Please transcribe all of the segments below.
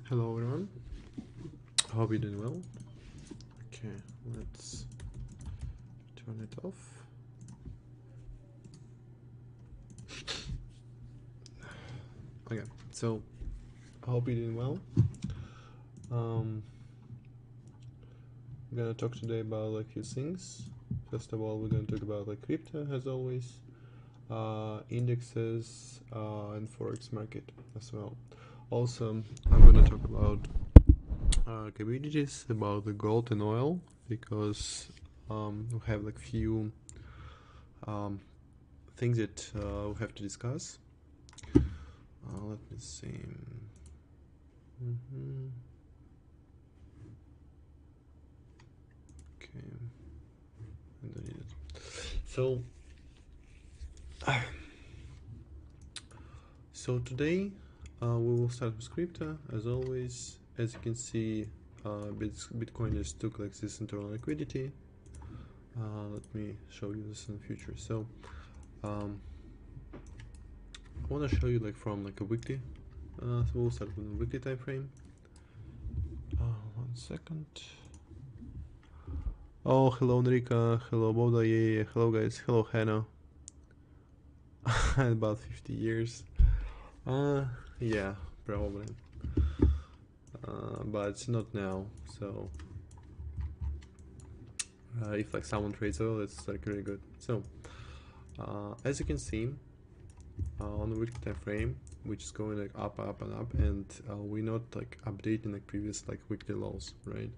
Hello everyone, hope you're doing well. Okay, let's turn it off. Okay, so I hope you're doing well. I'm gonna talk today about like few things. First of all, we're gonna talk about like crypto as always, indexes, and forex market as well. Also, I'm gonna talk about commodities, about the gold and oil, because we have like few things that we have to discuss. Let me see. Okay, I don't need it. So today we will start with crypto as always. As you can see, Bitcoin just took like this internal liquidity. Let me show you this in the future. So I want to show you like from like a weekly. So we'll start with a weekly time frame. 1 second. Oh, hello Enrica, hello Boda, yeah, hello guys, hello Hannah. About 50 years. Yeah, probably. But it's not now, so if like someone trades oil, it's like really good. So as you can see on the weekly time frame, which is going like up and up, and we're not like updating like previous like weekly lows, right?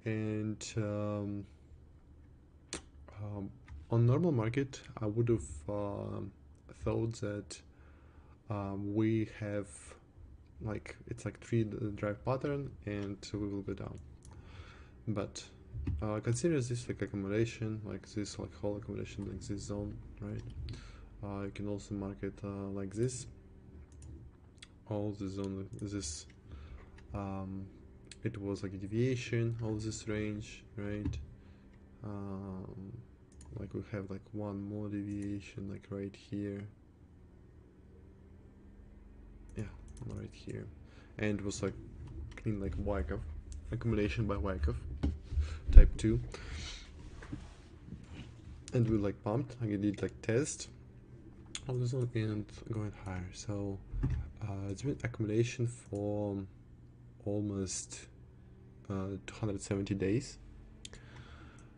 And on normal market, I would have thought that we have like it's like 3 drive pattern and we will go down, but consider this like accumulation, like this like whole accumulation, like this zone, right? You can also mark it like this, all the zone, this it was like a deviation of this range, right? Like we have like one more deviation like right here, yeah, right here, and it was like clean like Wyckoff, accumulation by Wyckoff type 2, and we like pumped, like I did like test of this one and going higher. So it's been accumulation for almost 270 days.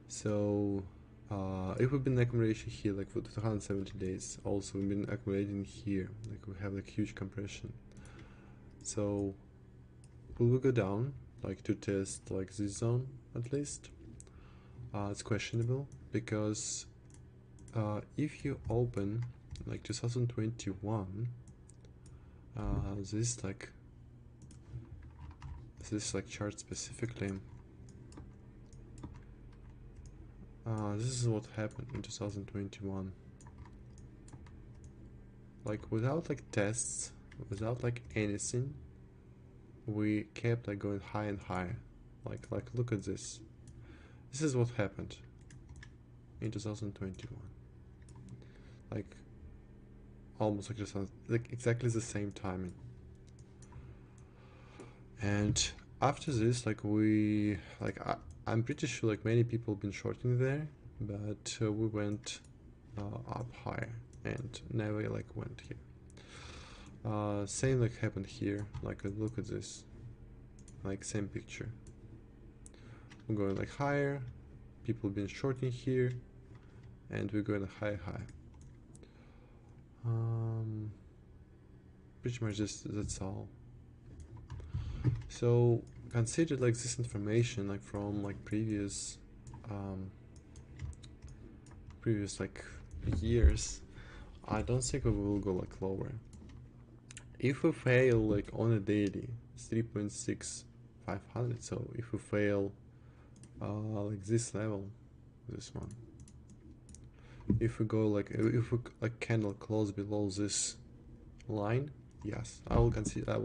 So if we've been accumulation here like for 270 days, also we've been accumulating here, like we have like huge compression. So will we go down like to test like this zone at least? It's questionable, because if you open like 2021, this chart specifically, this is what happened in 2021. Like without like tests, without like anything, we kept like going higher and higher. Like look at this. This is what happened in 2021. Like almost like just like exactly the same timing. And after this, like I'm pretty sure like many people been shorting there, but we went up higher and never like went here. Same like happened here. Like look at this, like same picture. We're going like higher, people been shorting here, and we're going high. Pretty much just that's all. So consider like this information like from like previous like years. I don't think we will go like lower. If we fail like on a daily, it's 3.6500. So if we fail like this level, this one, if we go like if we like candle close below this line, yes, I will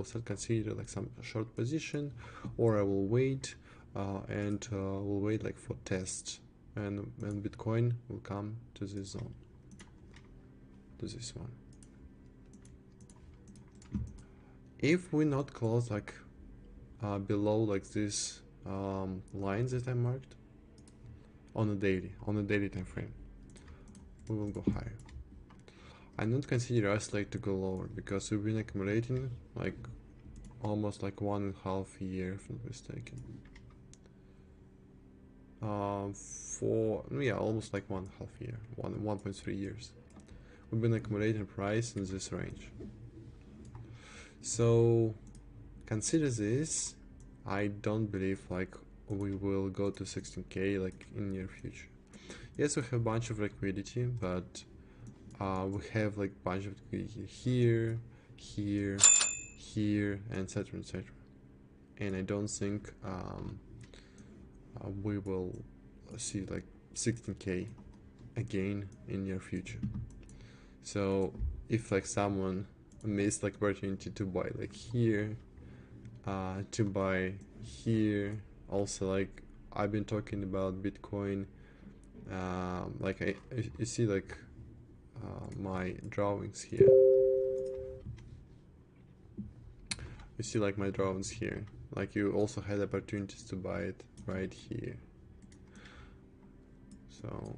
start consider like some short position, or I will wait and we'll wait like for test, and Bitcoin will come to this zone, to this one. If we not close like below like this lines that I marked on a daily time frame, we will go higher. I don't consider us like to go lower because we've been accumulating like almost like 1.5 year, if not mistaken. Almost like 1.5 year, 1.3 years. We've been accumulating price in this range. So consider this. I don't believe like we will go to 16k like in near future. Yes, we have a bunch of liquidity, but we have like bunch of liquidity here, and etc, etc. And I don't think we will see like 16k again in near future. So if like someone missed like opportunity to buy like here, to buy here, also like I've been talking about Bitcoin, like you see like my drawings here. You see like my drawings here. Like you also had opportunities to buy it right here. So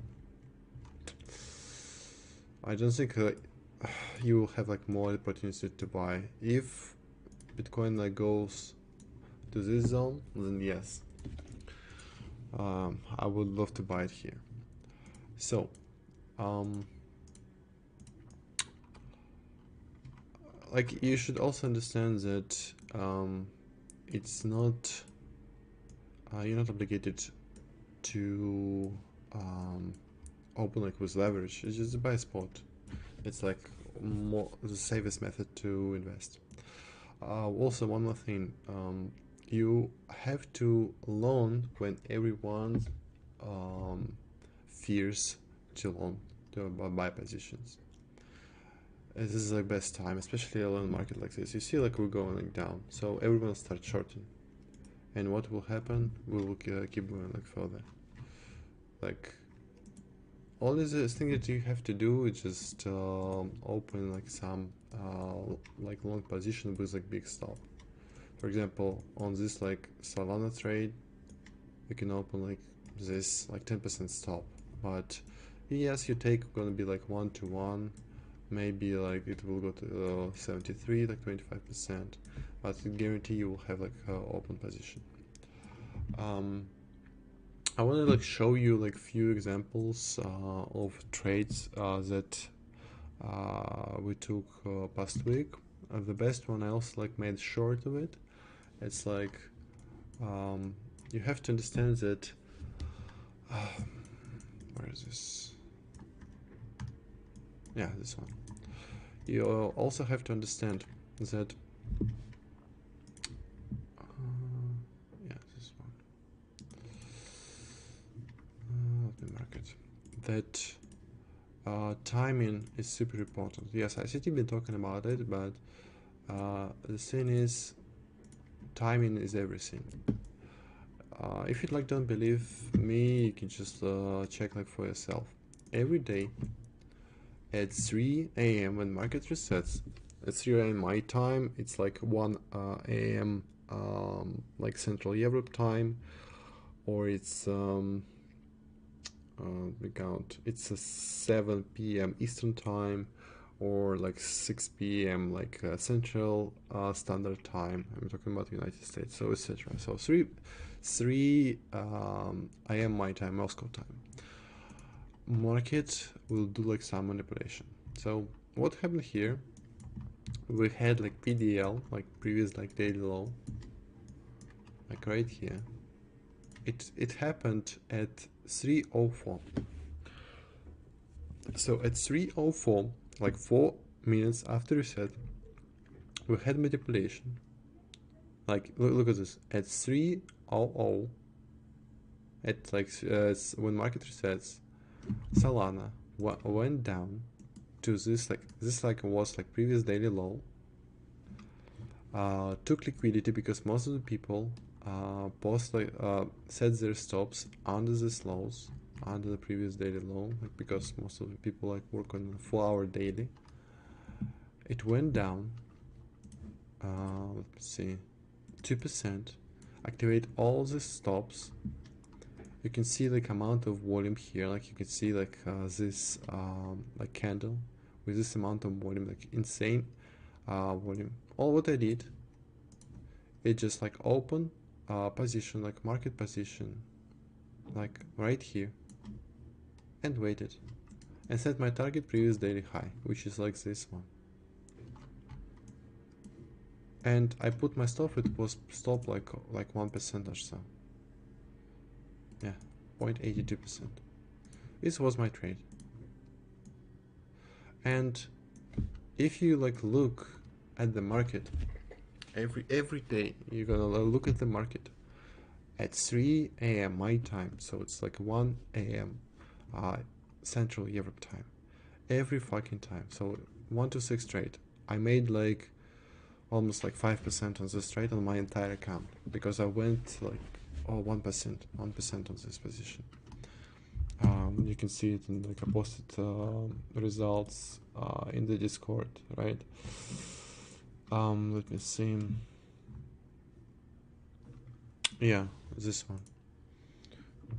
I don't think you will have like more opportunities to buy. If Bitcoin like goes to this zone, then yes, I would love to buy it here. So like you should also understand that it's not you're not obligated to open like with leverage. It's just buy spot. It's like more the safest method to invest. Also, one more thing, you have to loan when everyone fears to loan to buy positions. This is the best time, especially a loan market like this. You see like we're going like down, so everyone starts shorting, and what will happen? We will keep going like further. Like all this thing that you have to do is just open like some like long position with like big stop. For example, on this like Solana trade, you can open like this like 10% stop, but yes, you take gonna be like 1-to-1, maybe like it will go to 73, like 25%, but I guarantee you will have like open position. I want to like show you like few examples of trades that we took past week. The best one I also like made short of it. It's like you have to understand that where is this? Yeah, this one. You also have to understand that yeah, this one. Let me mark it. That timing is super important. Yes, I said you've been talking about it, but the thing is, timing is everything. If you like don't believe me, you can just check like for yourself. Every day at 3 a.m. when market resets, at 3 a.m. my time, it's like 1 a.m. Like Central Europe time, or it's we count, it's a 7 p.m. Eastern time, or like 6 p.m. like Central Standard Time. I'm talking about United States, so etc. So 3 a.m. my time, Moscow time. Market will do like some manipulation. So what happened here? We had like PDL, like previous like daily low, like right here. It happened at 3:04. So at 3:04, like 4 minutes after reset, we had manipulation. Like look at this. At 3:00, at like when market resets, Solana went down to this like was like previous daily low. Took liquidity because most of the people set their stops under these lows, under the previous daily low, like because most of the people like work on a 4-hour daily. It went down. Let's see. 2%, activate all the stops. You can see like amount of volume here, like you can see like this like candle with this amount of volume, like insane volume. All what I did, it just like open position, like market position, like right here, and waited, and set my target previous daily high, which is like this one. And I put my stop, it was stop like 1% or so. Yeah, 0.82%. This was my trade. And if you like look at the market every day, you're gonna look at the market at 3 a.m. my time, so it's like 1 a.m. Central Europe time, every fucking time. So 1 to 6 trade, I made like almost like 5% on this trade on my entire account, because I went like 1% on this position. You can see it in like I posted results in the Discord, right? Let me see. Yeah, this one.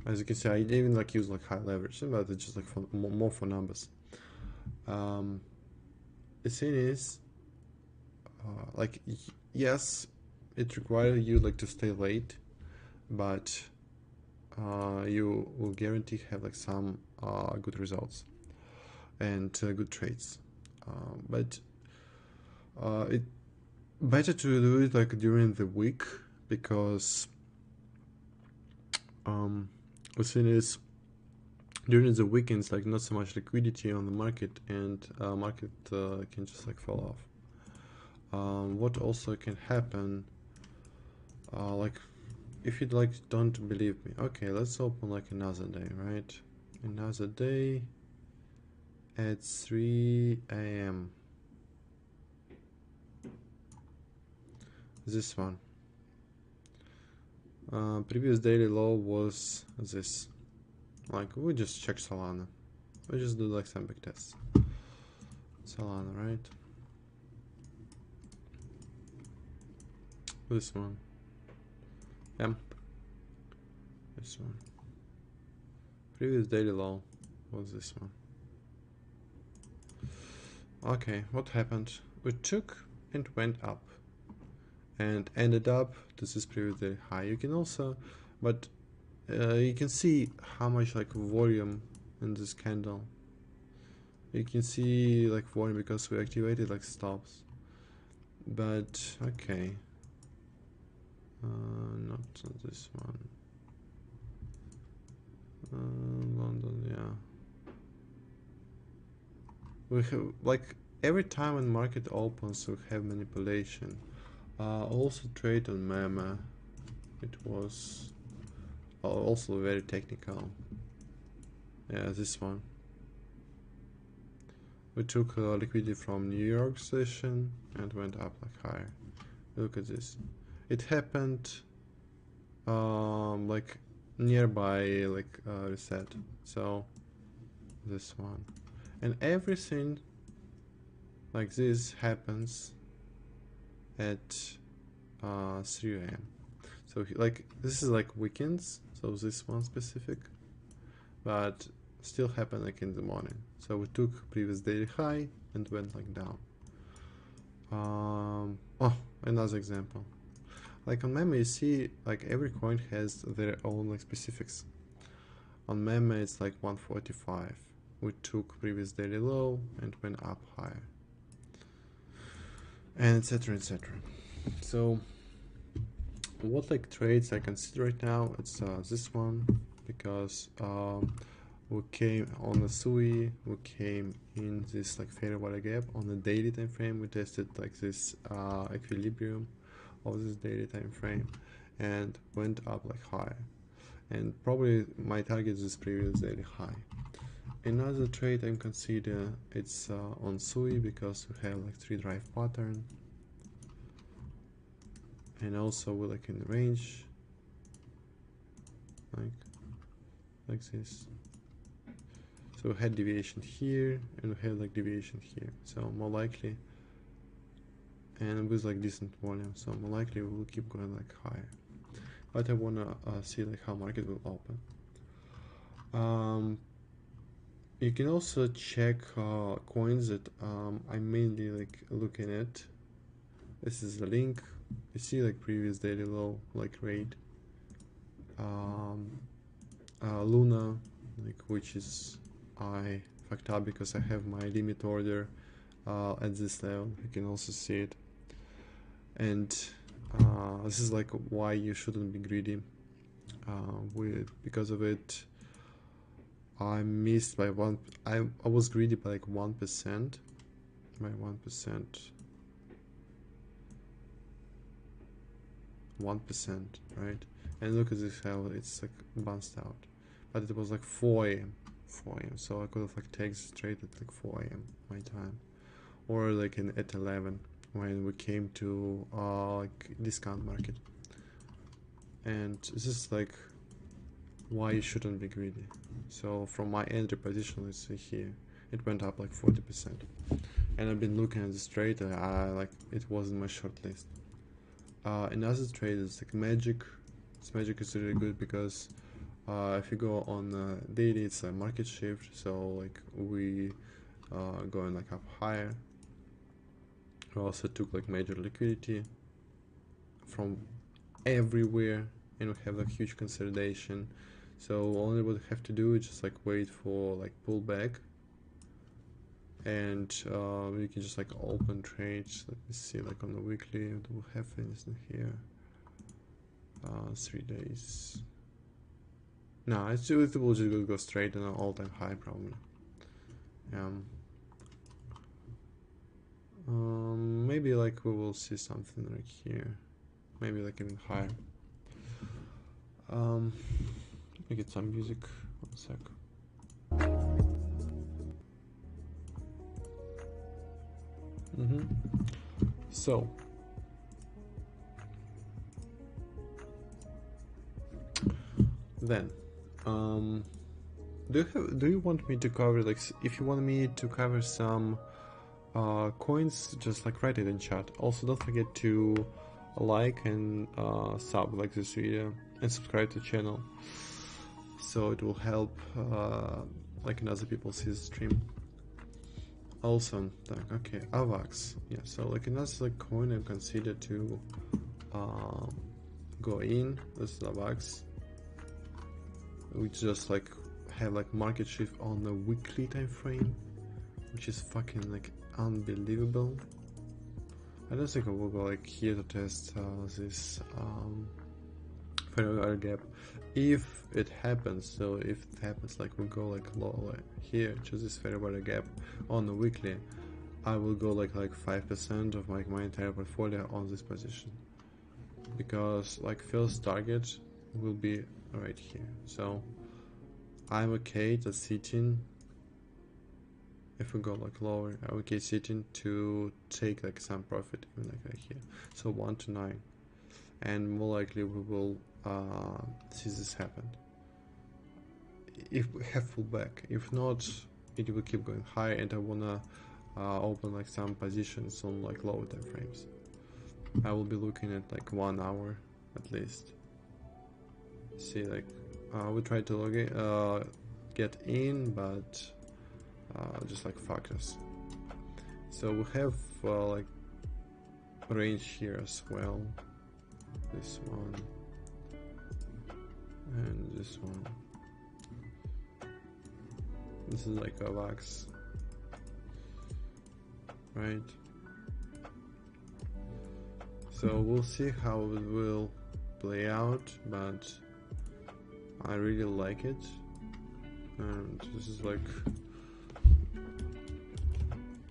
As you can see, I didn't even like use like high leverage, but it's just like for more for numbers. The thing is, like yes, it requires you like to stay late, but you will guarantee have like some good results and good trades. But it better to do it like during the week, because the thing is, during the weekends, like not so much liquidity on the market, and market can just like fall off. What also can happen, like if you like don't believe me, okay, let's open like another day, right? Another day at 3 a.m. This one. Previous daily low was this. Like we just check Solana. We just do like some big tests. Solana, right? This one. Yeah. This one. Previous daily low was this one. Okay, what happened? We took and went up, and ended up this is previous daily high. You can also, but you can see how much like volume in this candle. You can see like volume because we activated like stops. But okay, not on this one. London, yeah. We have like every time when market opens, we have manipulation. Also trade on meme. It was also very technical. Yeah, this one. We took liquidity from New York session and went up like higher. Look at this. It happened like nearby like reset. So this one, and everything like this happens at 3 a.m. So like this is like weekends, so this one specific, but still happen like in the morning. So we took previous daily high and went like down. Oh, another example. Like on meme, you see like every coin has their own like specifics. On meme, it's like 145. We took previous daily low and went up higher, and etc. etc. So what like trades I consider right now? It's this one, because we came on the SUI, we came in this like fair value gap on the daily time frame. We tested like this equilibrium of this daily time frame and went up like higher, and probably my target is previous daily high. Another trade I'm consider, it's on SUI, because we have like 3 drive pattern, and also we're like in the range like this. So we had deviation here and we have like deviation here, so more likely, and with like decent volume, so more likely we will keep going like higher. But I wanna see like how market will open. You can also check coins that I'm mainly like looking at. This is the link. You see like previous daily low, like rate. Luna, like, which is I fucked up because I have my limit order at this level. You can also see it, and this is like why you shouldn't be greedy. Because of it, I missed by one. I was greedy by like 1%, by 1%, 1%, right? And look at this how it's like bounced out, but it was like 4 a.m. 4 a.m. So I could have like taken straight at like 4 a.m. my time, or like at 11 when we came to like discount market. And this is like why you shouldn't be greedy. So from my entry position, let's see here, it went up like 40%, and I've been looking at this trade. Like it wasn't my short list. Another trade is like magic. This magic is really good because if you go on daily, it's a market shift, so like we going like up higher. We also took like major liquidity from everywhere, and we have like huge consolidation. So only what we have to do is just like wait for like pullback, and you can just like open trades. Let me see, like on the weekly, do we have anything here? 3 days. No, it will just go straight on an all-time high probably. Maybe like we will see something like here, maybe like even higher. Let me get some music. 1 sec. So then do you want me to cover, like, if you want me to cover some coins, just like write it in chat. Also don't forget to like and sub like this video and subscribe to the channel, so it will help like other people see the stream. Also, okay, AVAX, yeah, so like another like coin I consider to go in. This is AVAX. We just like have like market shift on the weekly time frame, which is fucking like unbelievable. I don't think I will go like here to test this fair value gap. If it happens, so if it happens like we go like lower here to this fair value gap on the weekly, I will go like 5% of my entire portfolio on this position, because like first target will be right here. So I'm okay to sitting. If we go like lower, I'm okay sitting to take like some profit even like right here. So 1 to 9, and more likely we will see this happen if we have full back. If not, it will keep going high, and I wanna open like some positions on like lower time frames. I will be looking at like 1 hour at least. See, like we try to log in, get in, but just like fuck us. So we have like range here as well, this one and this one. This is like a wax, right? So we'll see how it will play out, but I really like it. And this is like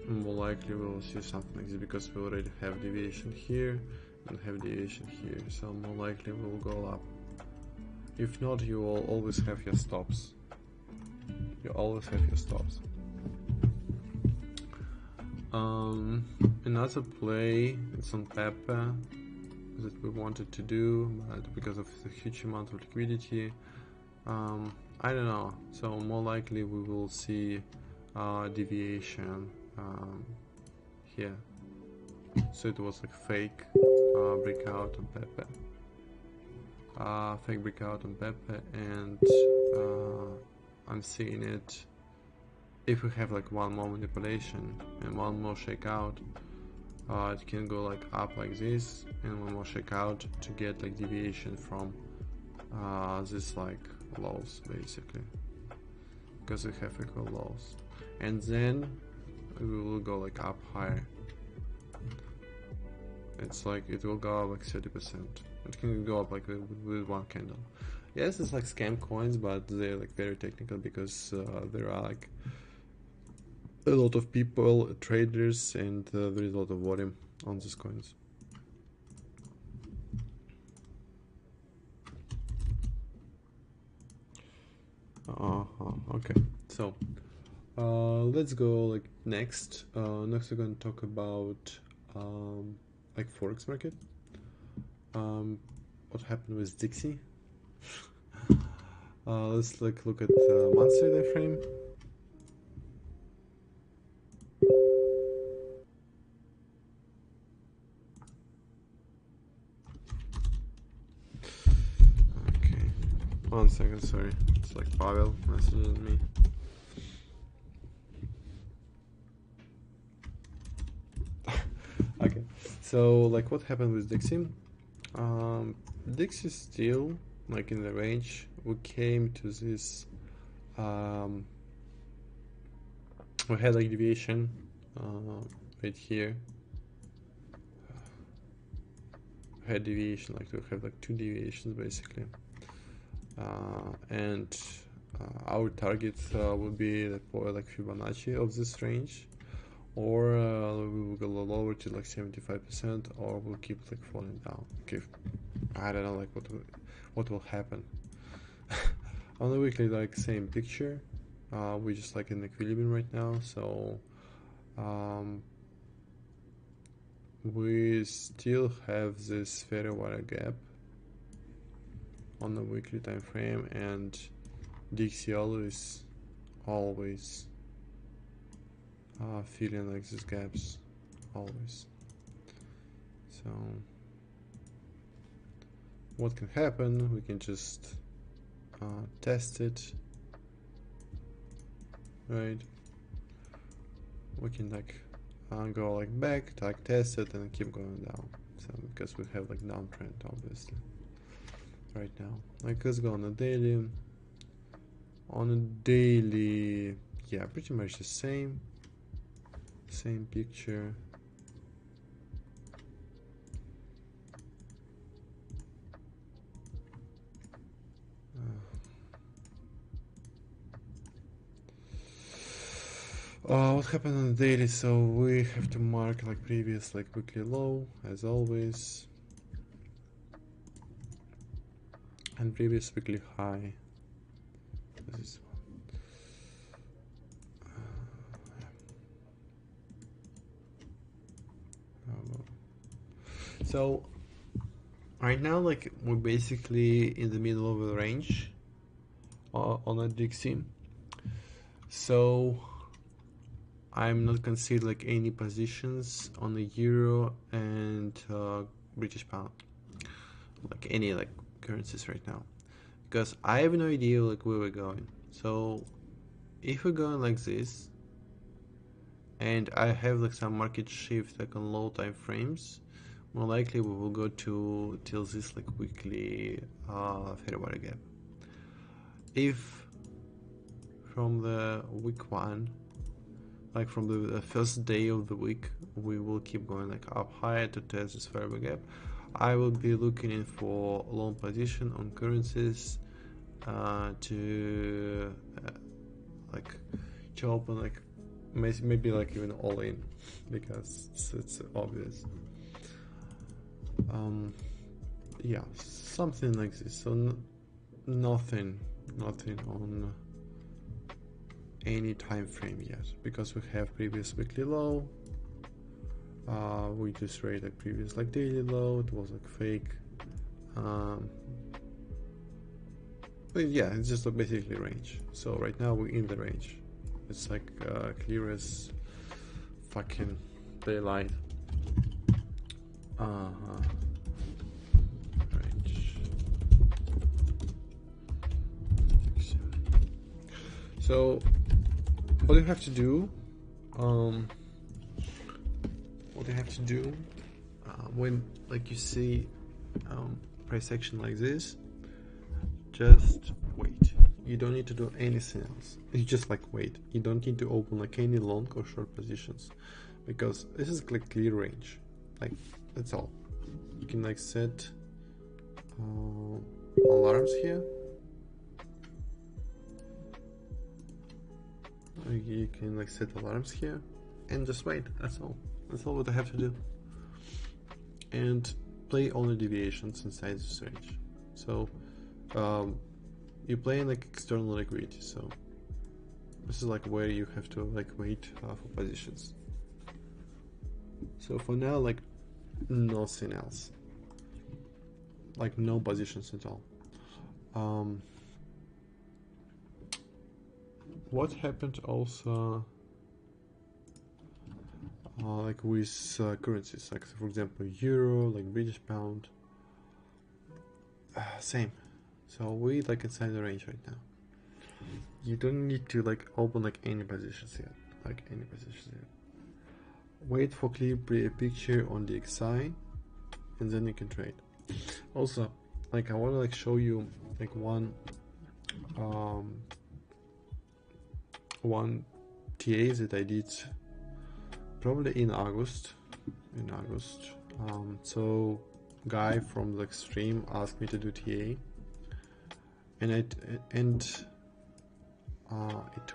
more likely we'll see something like this, because we already have deviation here and have deviation here, so more likely we'll go up. If not, you will always have your stops. You always have your stops. Another play, it's on Pepper, that we wanted to do, but because of the huge amount of liquidity, I don't know. So more likely we will see deviation here. So it was like fake breakout on Pepe. Fake breakout on Pepe, and I'm seeing it. If we have like one more manipulation and one more shakeout, it can go like up like this, and one more shakeout to get like deviation from this like lows basically, because we have equal lows, and then we will go like up higher. It's like it will go up like 30%. It can go up like with one candle. Yes, it's like scam coins, but they're like very technical because there are like a lot of people, traders, and there is a lot of volume on these coins. Okay, so let's go like next. Next we're going to talk about like Forex market. What happened with Dixie? Let's like look at the monthly time frame. Okay, 1 second, sorry. It's like Pavel messaging me. Okay, so like what happened with Dixie? Dixie still like in the range. We came to this. We had like deviation right here. We had deviation, like we have like 2 deviations basically, and our target would be for like Fibonacci of this range, or we will go lower to like 75%, or we'll keep like falling down. Okay, I don't know like what will happen. On the weekly, like same picture. We're just like in equilibrium right now, so we still have this very wide gap on the weekly time frame, and Dixie always feeling like these gaps always. So what can happen? We can just test it, right? We can like go like back, like test it, and keep going down. So because we have like downtrend obviously right now. Like let's go on a daily. On a daily, yeah, pretty much the same picture. What happened on the daily? So we have to mark like previous like weekly low as always, and previous weekly high. This is so right now like we're basically in the middle of the range on a Dixie. So I'm not considering like any positions on the euro and British pound, like any like currencies right now, because I have no idea like where we're going. So if we're going like this, and I have like some market shift like on low time frames, more likely we will go to till this like weekly fair value gap. If from the week 1, like from the first day of the week, we will keep going like up higher to test this fair value gap, I will be looking in for long position on currencies to open like maybe like even all in, because it's obvious. Yeah, something like this. So nothing on any time frame yet, because we have previous weekly low. We just read like previous like daily low. It was like fake. But yeah, it's just like basically range. So right now we're in the range. It's like clear as fucking daylight. Range. So what you have to do, when like you see price action like this, just wait. You don't need to do anything else. You just like wait. You don't need to open like any long or short positions, because this is like clear range. Like that's all. You can like set alarms here. You can like set alarms here and just wait. That's all. That's all what I have to do. And play only deviations inside this range. So you play in like external liquidity. So this is like where you have to like wait for positions. So for now, like nothing else. Like no positions at all. What happened also like with currencies, like for example euro, like British pound, same. So we like inside the range right now. You don't need to like open like any positions yet, like any positions yet. Wait for clear picture on the XI, and then you can trade. Also, like I want to like show you like one TA that I did probably in August. So guy from the stream asked me to do TA, and it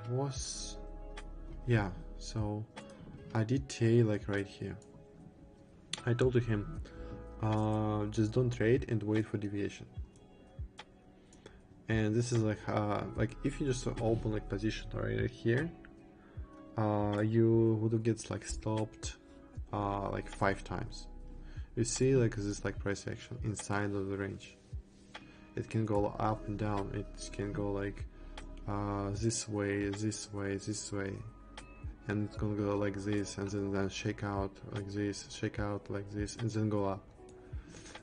was, yeah, so I did TA like right here. I told him just don't trade and wait for deviation. And this is like if you just open like position right here, you would get like stopped like 5 times. You see like this like price action inside of the range. It can go up and down. It can go like this way, this way, this way, and it's gonna go like this, and then shake out like this, shake out like this, and then go up.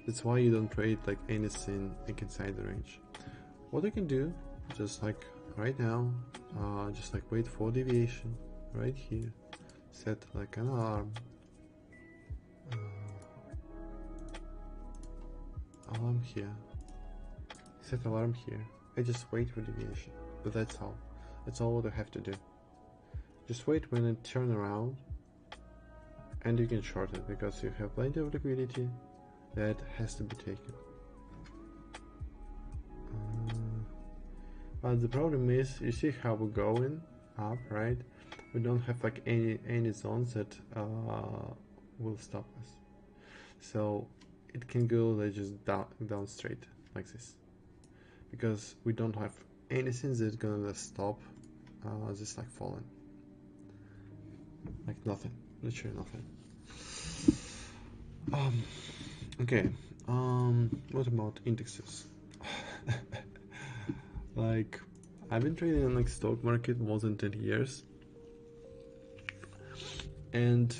That's why you don't trade like anything like inside the range. What you can do, just like right now, just like wait for deviation right here, set like an alarm, alarm here, set alarm here. I just wait for deviation, but that's all. That's all what I have to do. Just wait when it turn around, and you can short it because you have plenty of liquidity that has to be taken. But the problem is, you see how we're going up, right? We don't have like any zones that will stop us. So it can go like just down straight like this, because we don't have anything that's gonna stop this like falling. Like nothing, literally nothing. Okay. What about indexes? Like, I've been trading in like stock market more than 10 years, and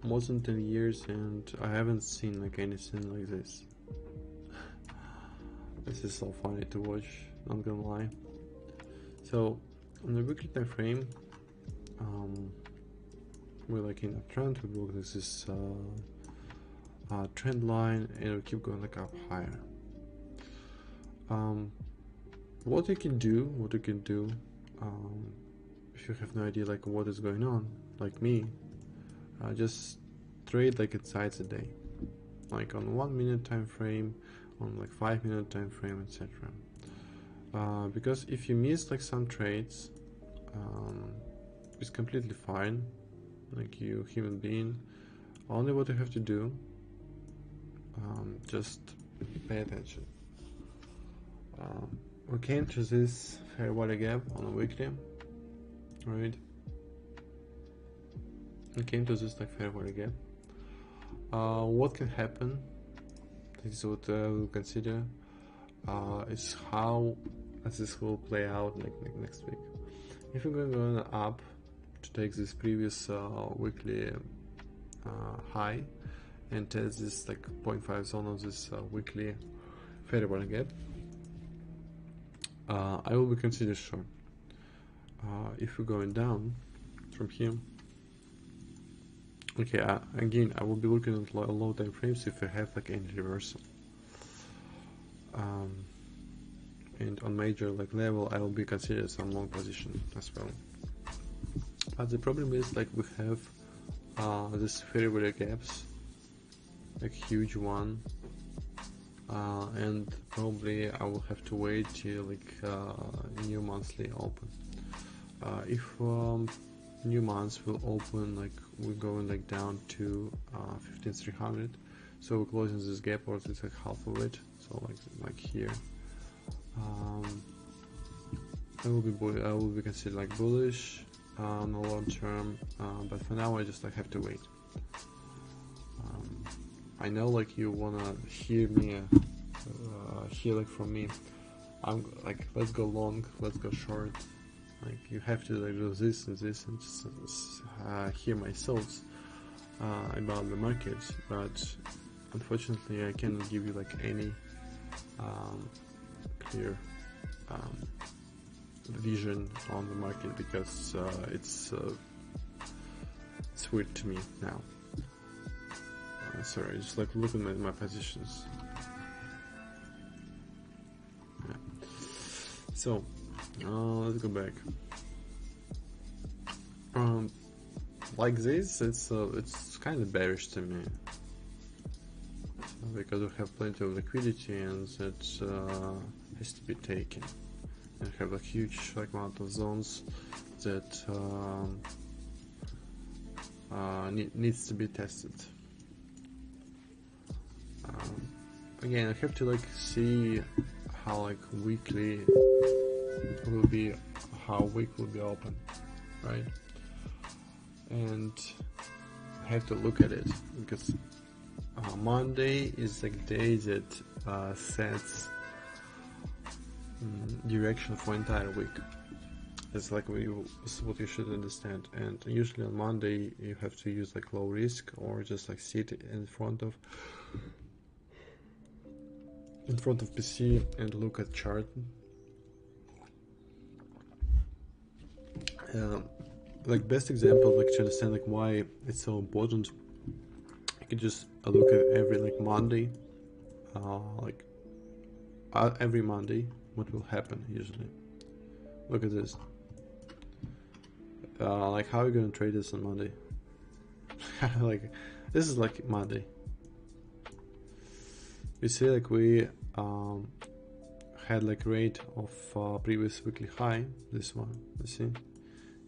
more than 10 years, and I haven't seen like anything like this. This is so funny to watch, not gonna lie. So on the weekly time frame, we're like in a trend. We broke this trend line, and we keep going like up higher. What you can do, if you have no idea like what is going on, like me, just trade like it sides a day, like on 1 minute time frame, on like 5 minute time frame, etc. Because if you miss like some trades, it's completely fine. Like you human being, only what you have to do, just pay attention. We came to this fair value gap on a weekly, right? We came to this like fair value gap, What can happen, this is what we'll consider, is how this will play out next week. If we're going up to take this previous weekly high and test this like 0.5 zone of this weekly fair value gap, I will be considered short. If we're going down from here, okay, again I will be looking at low time frames if I have like any reversal, and on major like level I will be considered some long position as well. But the problem is like we have this fair value gaps, like huge one, and probably I will have to wait till like new monthly open. If new months will open, like we're going like down to 15,300, so we're closing this gap, or it's like half of it, so like here. I will be considered like bullish on the long term, but for now I just like have to wait. I know like you wanna hear me hear like from me, I'm like, let's go long, let's go short, like you have to like do this and this and just hear my thoughts about the market, but unfortunately I cannot give you like any clear vision on the market, because it's weird to me now. Sorry, just like looking at my positions. Yeah. So let's go back. Like this, it's kind of bearish to me, because we have plenty of liquidity and that has to be taken, and have a huge like amount of zones that needs to be tested. Again, I have to like see how like weekly will be, how week will be open, right? And I have to look at it, because Monday is like day that sets direction for entire week. It's like what you should understand. And usually on Monday you have to use like low risk, or just like sit in front of PC and look at chart. Like best example, like to understand like why it's so important, you can just look at every like Monday, every Monday what will happen usually. Look at this. Like how are you gonna trade this on Monday? Like this is like Monday. You see like we had like rate of previous weekly high, this one, you see,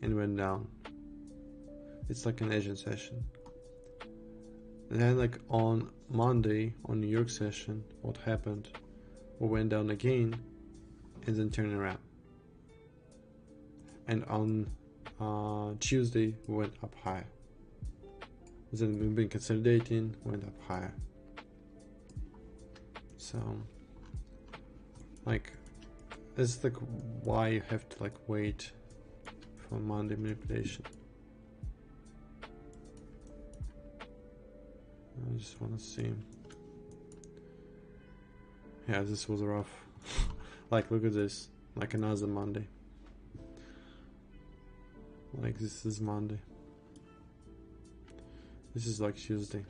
and went down. It's like an Asian session. And then like on Monday, on New York session, what happened? We went down again and then turned around. And on Tuesday we went up higher. Then we've been consolidating, went up higher. So like this is like why you have to like wait for Monday manipulation. I just want to see. Yeah, this was rough. Like look at this, like another Monday. Like this is Monday. This is like Tuesday.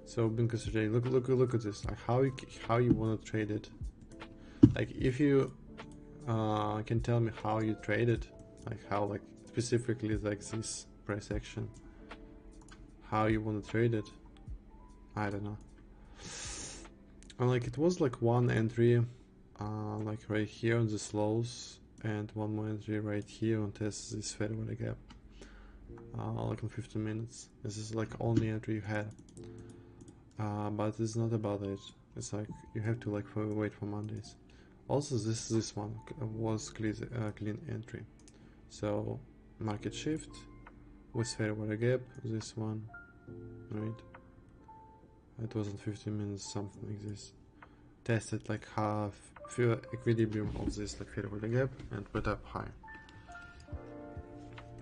So I've been considering. Look at this. Like how you want to trade it. Like if you can tell me how you trade it, like how like specifically like this price action, how you want to trade it, I don't know. And like it was like one entry, like right here on the lows, and one more entry right here on test this fair value gap. Like in 15 minutes. This is like only entry you had. But it's not about it. It's like you have to like wait for Mondays. Also, this one was clean entry. So market shift with fair value gap. This one right? It wasn't 15 minutes, something like this. Tested like half equilibrium of this like fair value gap and went up high.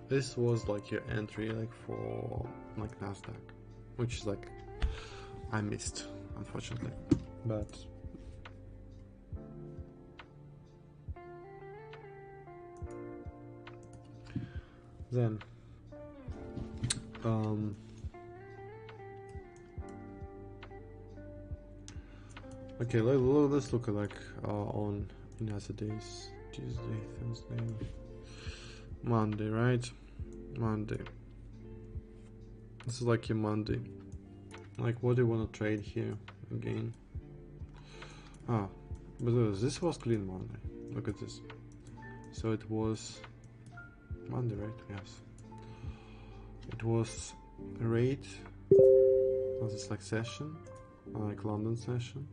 This was like your entry like for like Nasdaq, which is like I missed unfortunately, but then okay, let's look at like on in other days. Tuesday, Thursday, Monday, right? Monday. This is like your Monday. Like, what do you want to trade here again? Ah, but this was clean Monday. Look at this. So it was Monday, right? Yes. It was a rate of this like session, like London session,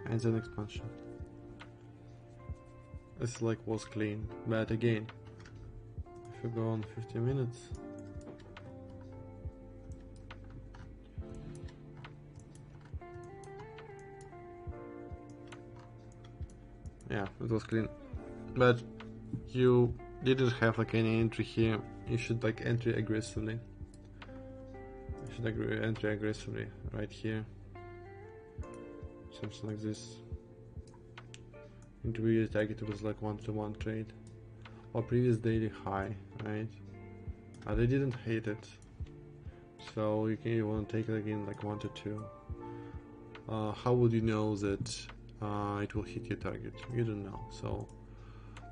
and then expansion. It's like was clean, but again, if you go on 15 minutes, yeah, it was clean, but you didn't have like any entry here. You should like enter aggressively. You should enter aggressively right here, something like this. Intermediate target was like 1-to-1 trade or previous daily high, right? They didn't hit it, so you want to take it again like 1-to-2. How would you know that it will hit your target? You don't know. So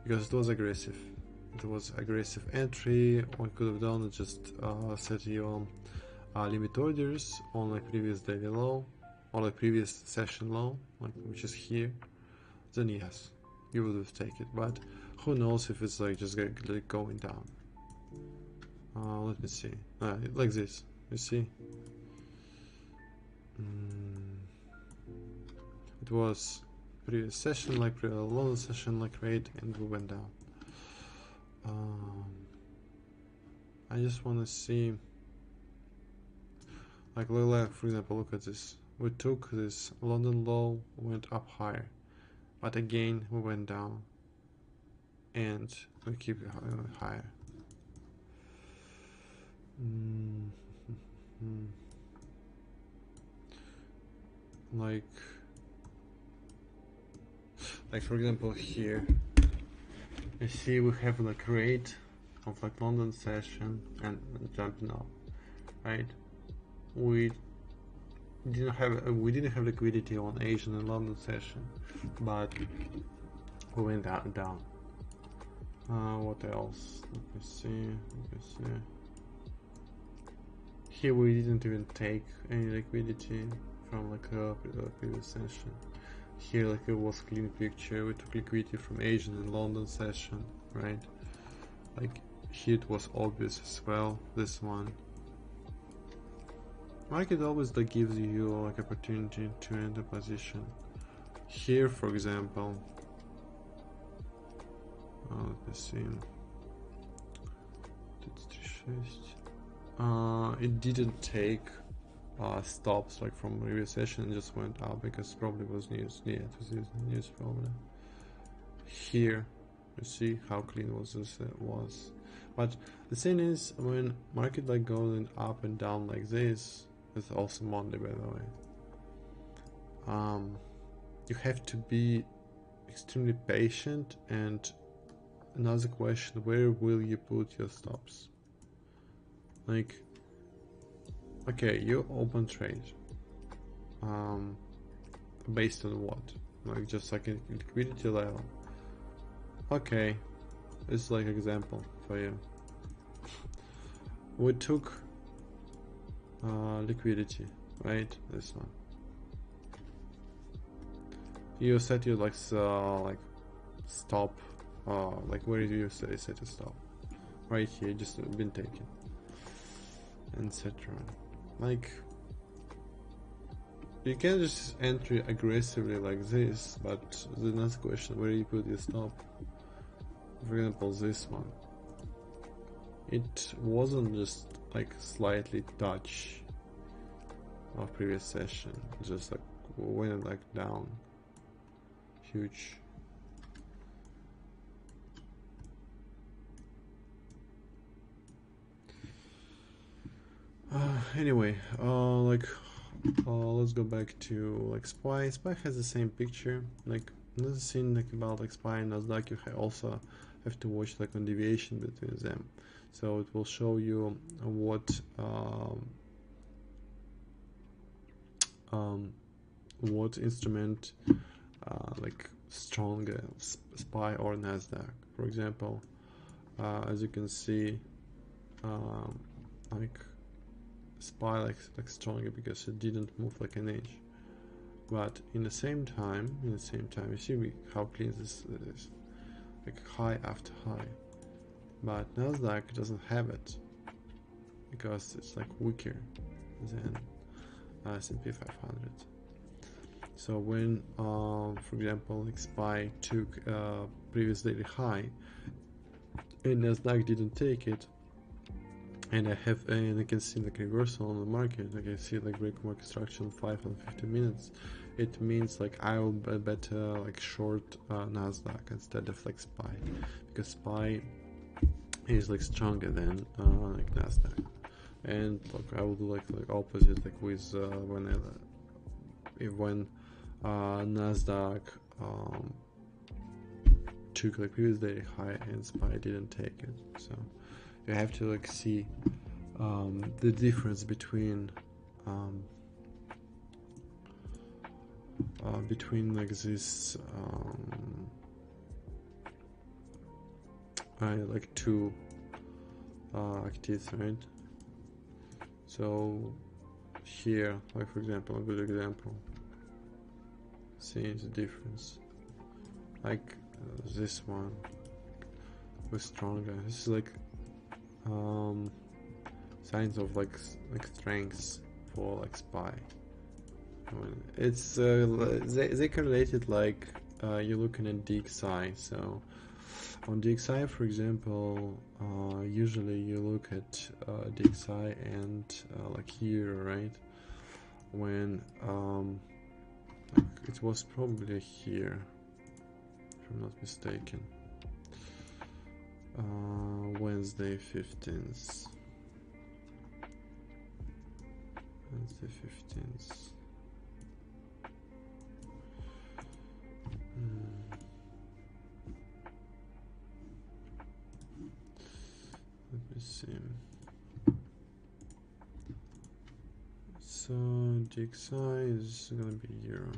because it was aggressive, entry. What you could have done is just set your limit orders on like previous daily low or like previous session low, like which is here. Then yes, you would have taken it, but who knows if it's like just like going down. Let me see, like this, you see, it was previous session like London session like rate, and we went down. I just want to see like for example, look at this. We took this London low, went up higher, but again we went down, and we keep it higher. Like for example here, you see we have like rate of like London session and jumping up, right? We didn't have liquidity on Asian and London session, but we went down. What else? Let me see. Here we didn't even take any liquidity from like a previous session. Here like it was clean picture. We took liquidity from Asian and London session, right? Like here it was obvious as well. This one. Market always like gives you like opportunity to enter position. Here, for example, let me see. It didn't take stops like from previous session and just went up because probably was news. Yeah, it was news probably. Here, you see how clean was this was. But the thing is, when market like going up and down like this, it's also Monday by the way. You have to be extremely patient, and another question, where will you put your stops? Like, okay, you open trade based on what? Like just like a liquidity level. Okay, it's like example for you. We took liquidity, right? This one. You set your like stop, like where do you set a stop? Right here, just been taken, etc. Like you can just enter aggressively like this, but the next question, where you put your stop? For example, this one. It wasn't just like slightly touch of previous session, just like went like down huge. Anyway, let's go back to like SPY. SPY has the same picture. Like another thing like about like SPY and Nasdaq, you also have to watch like on deviation between them. So it will show you what instrument like stronger, SPY or Nasdaq. For example, as you can see, like SPY like stronger because it didn't move like an inch. But in the same time, you see how clean this is, like high after high. But Nasdaq doesn't have it because it's like weaker than S&P 500. So when, for example, like SPY took previous daily high and Nasdaq didn't take it, and I can see like reversal on the market. I can see like break market structure on 5 and 15 minutes. It means like I will better like short Nasdaq instead of like SPY, because SPY is like stronger than like Nasdaq. And look, I will do like opposite, like with when Nasdaq took like previous daily high and SPY didn't take it. So you have to like see the difference between like this like two activities, right? So here, like for example, a good example, see the difference. Like this one was stronger. This is like signs of like strengths for like SPY. It's they correlated like you're looking at DXY. So on DXI, for example, usually you look at DXI and like here, right? When it was probably here, if I'm not mistaken. Wednesday 15th. Wednesday 15th. Let me see. So DXI is gonna be euro.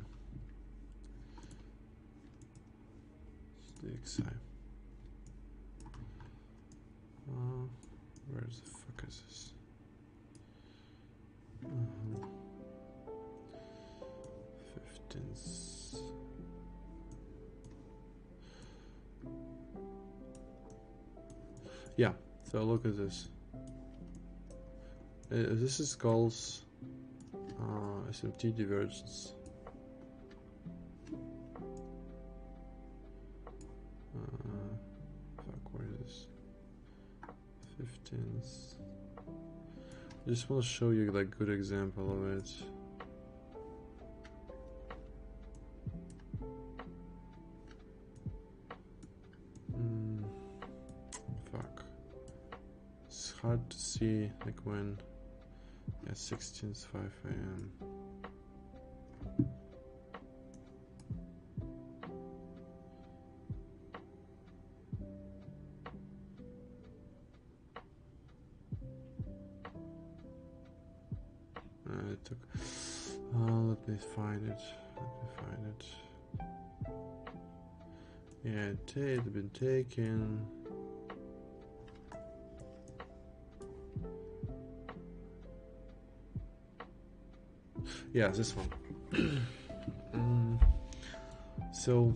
DXI. Where the fuck is this? 15th. Yeah, so look at this. This is called SMT divergence. Fuck, where is this? 15th. I just want to show you like good example of it. Fuck. It's hard to see like when at 16th 5 a.m. It took. Let me find it. Yeah, it had been taken. Yeah, this one. So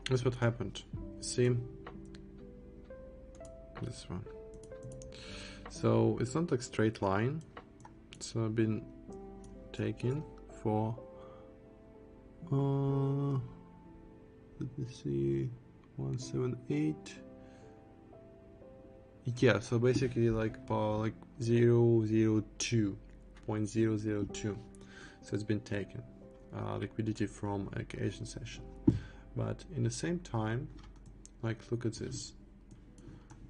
that's what happened. See this one. So it's not like straight line. It's been taken for let me see, 178. Yeah, so basically like 0.002, so it's been taken liquidity from like Asian session. But in the same time, like look at this.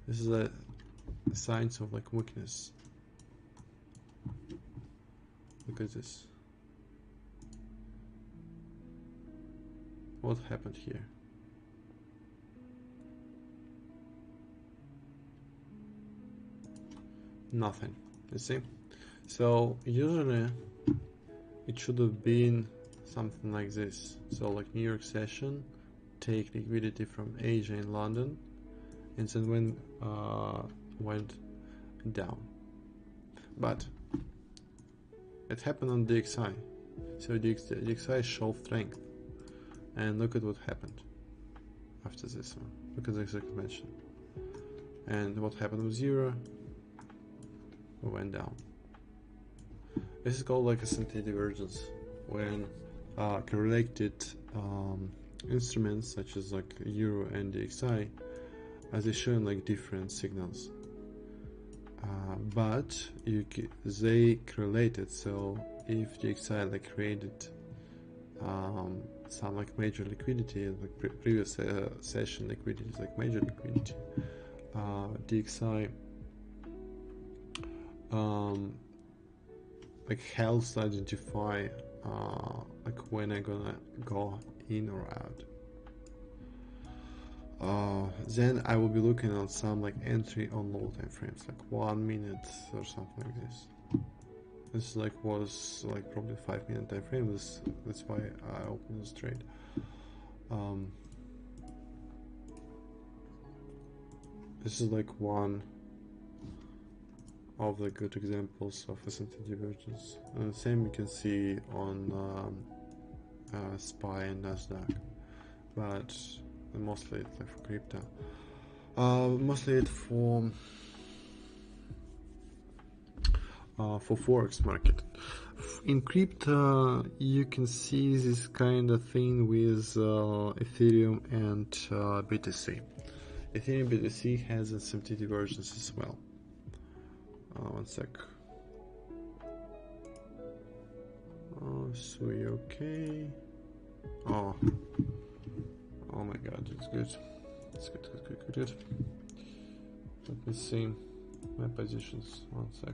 This is a signs of like weakness. Look at this. What happened here? Nothing. You see? So usually it should have been something like this. So like New York session, take liquidity from Asia and London, and then went down. But it happened on DXI. So DXI showed strength, and look at what happened after this one. Look at the execution, and what happened with Euro? We went down. This is called like a synthetic divergence, when correlated instruments such as like Euro and DXI, as they show like different signals, but they correlated. So if DXI like created some like major liquidity, like previous session liquidity is like major liquidity, DXI like helps to identify like when I'm gonna go in or out. Then I will be looking at some like entry on low time frames, like 1 minute or something like this. This like was like probably 5 minute time frame. That's why I opened this trade. This is like one of the good examples of a synthetic divergence. And the same you can see on SPY and Nasdaq, but mostly it's like for crypto. Mostly it's for Forex market. In crypto, you can see this kind of thing with Ethereum and BTC. Ethereum BTC has a synthetic divergence as well. One sec. So we okay? Oh my god, it's good. It's good. Let me see my positions. One sec.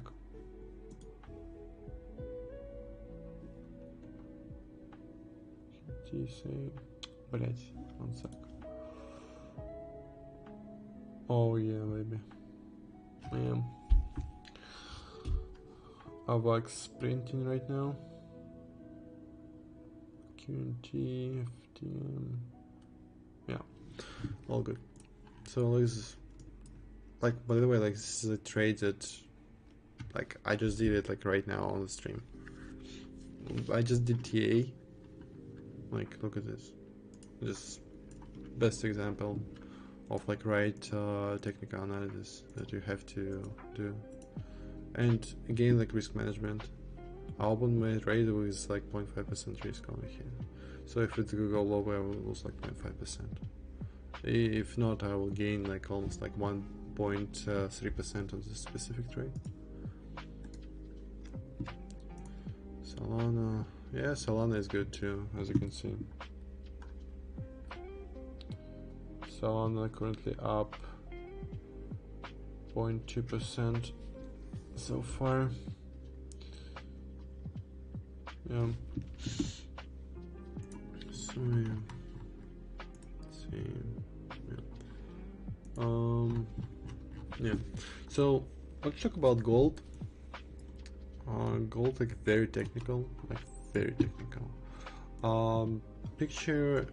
Say, блять, one sec. Oh yeah, maybe. I am. AVAX printing right now. QNT, FTM. Yeah, all good. So this is like, by the way, like this is a trade that like I just did it like right now on the stream. I just did TA. Like look at this. Just best example of like right technical analysis that you have to do. And again, like risk management. I opened my trade with like 0.5% risk over here. So if it's go lower, I will lose like 0.5%. If not, I will gain like almost like 1.3% on this specific trade. Solana, yeah, Solana is good too, as you can see. Solana currently up 0.2% so far. Yeah. So yeah. Same. Yeah. Yeah. So let's talk about gold. Gold like very technical, picture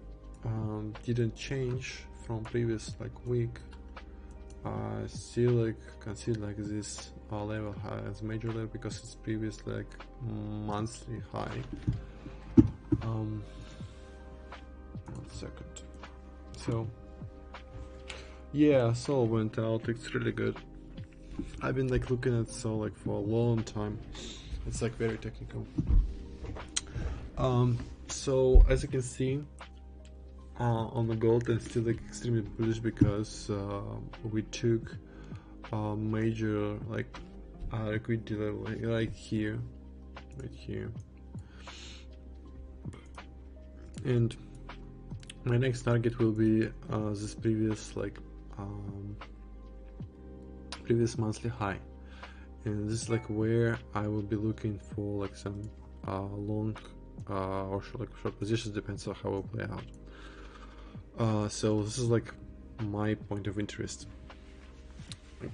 didn't change from previous like week. Still like consider like this level high as major level because it's previous like monthly high. 1 second. So yeah, Sol went out. It's really good. I've been like looking at Sol like for a long time. It's like very technical. So as you can see on the gold, I'm still like extremely bullish because we took major like liquidity level like here, right here. And my next target will be this previous previous monthly high, and this is like where I will be looking for like some long or short positions, depends on how it will play out. So this is like my point of interest,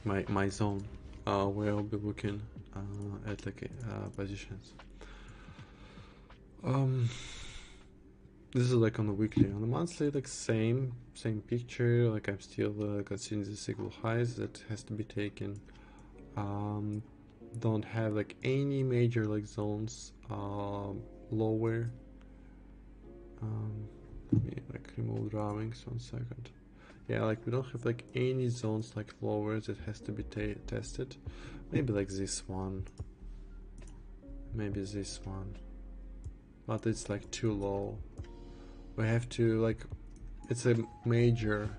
like my zone, where I'll be looking at like positions. This is like on the weekly. On the monthly, like same picture. Like I'm still considering the single highs that has to be taken. Don't have like any major like zones lower. Let me like remove drawings 1 second. Yeah, like we don't have like any zones like lower that has to be tested. Maybe like this one. Maybe this one. But it's like too low. We have to like, it's a major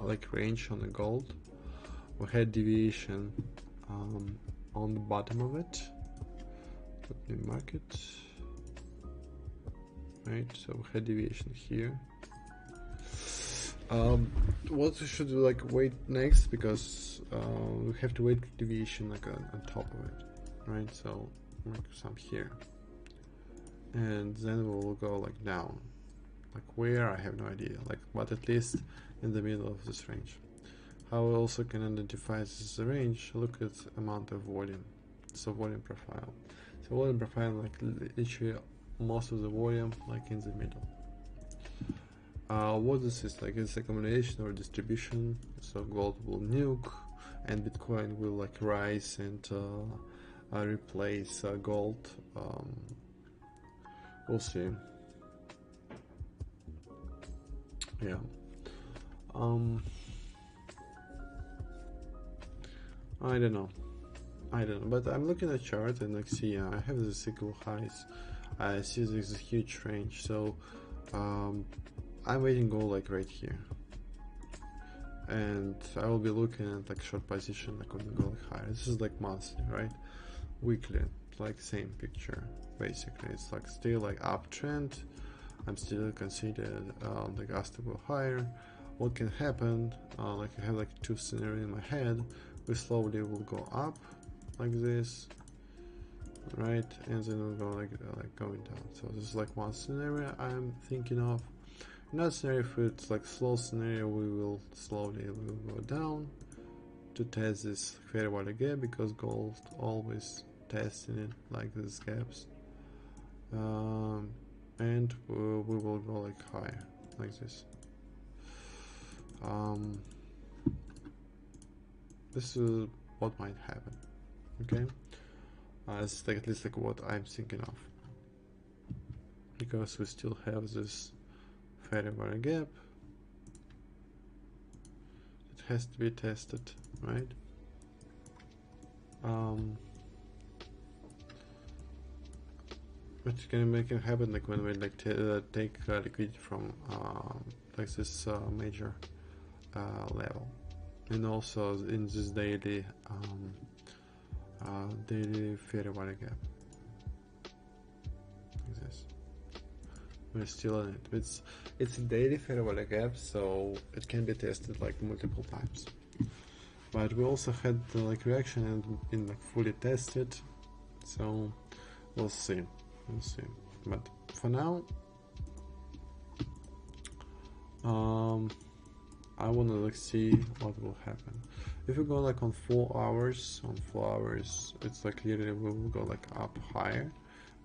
like range on the gold. We had deviation on the bottom of it. Let me mark it. Right, so we had deviation here. What we should do, like wait next, because we have to wait for deviation like on top of it, right? So mark some here, and then we will go like down, like where I have no idea, like but at least in the middle of this range. How we also can identify this is the range, look at amount of volume, so volume profile. So volume profile, like literally most of the volume like in the middle. What this is like, it's a combination or distribution, so gold will nuke and Bitcoin will like rise and replace gold. We'll see. Yeah. I don't know, but I'm looking at chart and like see, I have the cycle highs, I see this huge range, so I'm waiting gold like right here, and I will be looking at like short position like when we go like higher. This is like monthly, right? Weekly, like same picture basically. It's like still like uptrend. I'm still considered the gas to go higher. What can happen? Like I have like two scenarios in my head. We slowly will go up like this, right, and then we'll go like going down. So this is like one scenario I'm thinking of. Another scenario, if it's like slow scenario, we will slowly go down to test this fair value gap, because gold always testing it like these gaps, and we will go like higher like this. This is what might happen. Okay, it's like at least like what I'm thinking of, because we still have this fair value gap. It has to be tested, right? Which can make it happen like when we like take liquidity from like this major level, and also in this daily daily fair value gap like this. We're still in it. It's a daily fair value gap, so it can be tested like multiple times. But we also had the like reaction and been like fully tested, so we'll see. But for now, I wanna like see what will happen. If we go like on 4 hours, it's like clearly we will go like up higher,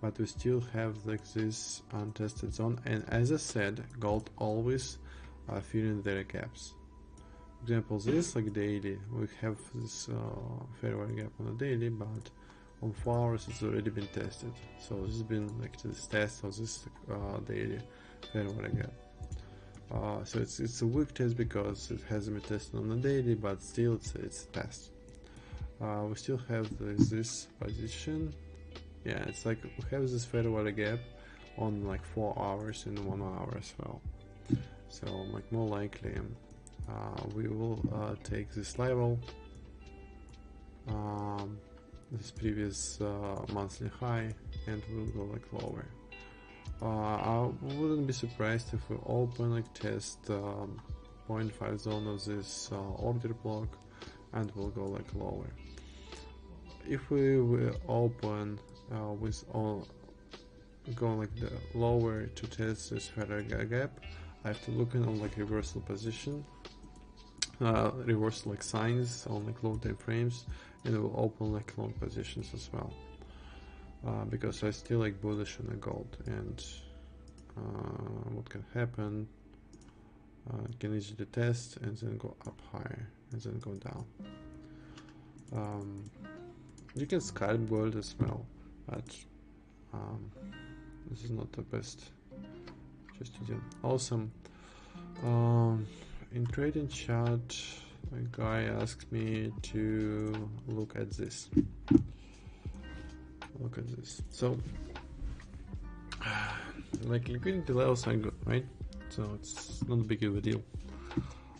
but we still have like this untested zone. And as I said, gold always filling their gaps. For example, this like daily, we have this fair value gap on the daily, but on 4 hours it's already been tested. So this has been like this test of this daily fair value gap. So it's a weak test because it hasn't been tested on the daily, but still it's a test. We still have this position. Yeah, it's like we have this fair value gap on like 4 hours and 1 hour as well. So like more likely we will take this level this previous monthly high, and will go like lower. I wouldn't be surprised if we open like test 0.5 zone of this order block, and we'll go like lower. If we will open with all go like the lower to test this further gap, I have to look in on like reversal position, reversal like signs on like low time frames, and it will open like long positions as well, because I still like bullish on the gold. And what can happen, it can easily test and then go up higher and then go down. You can scalp gold as well, but this is not the best just to do. Also, in trading chat, a guy asked me to look at this. Look at this. So, like liquidity levels are good, right? So it's not a big of a deal.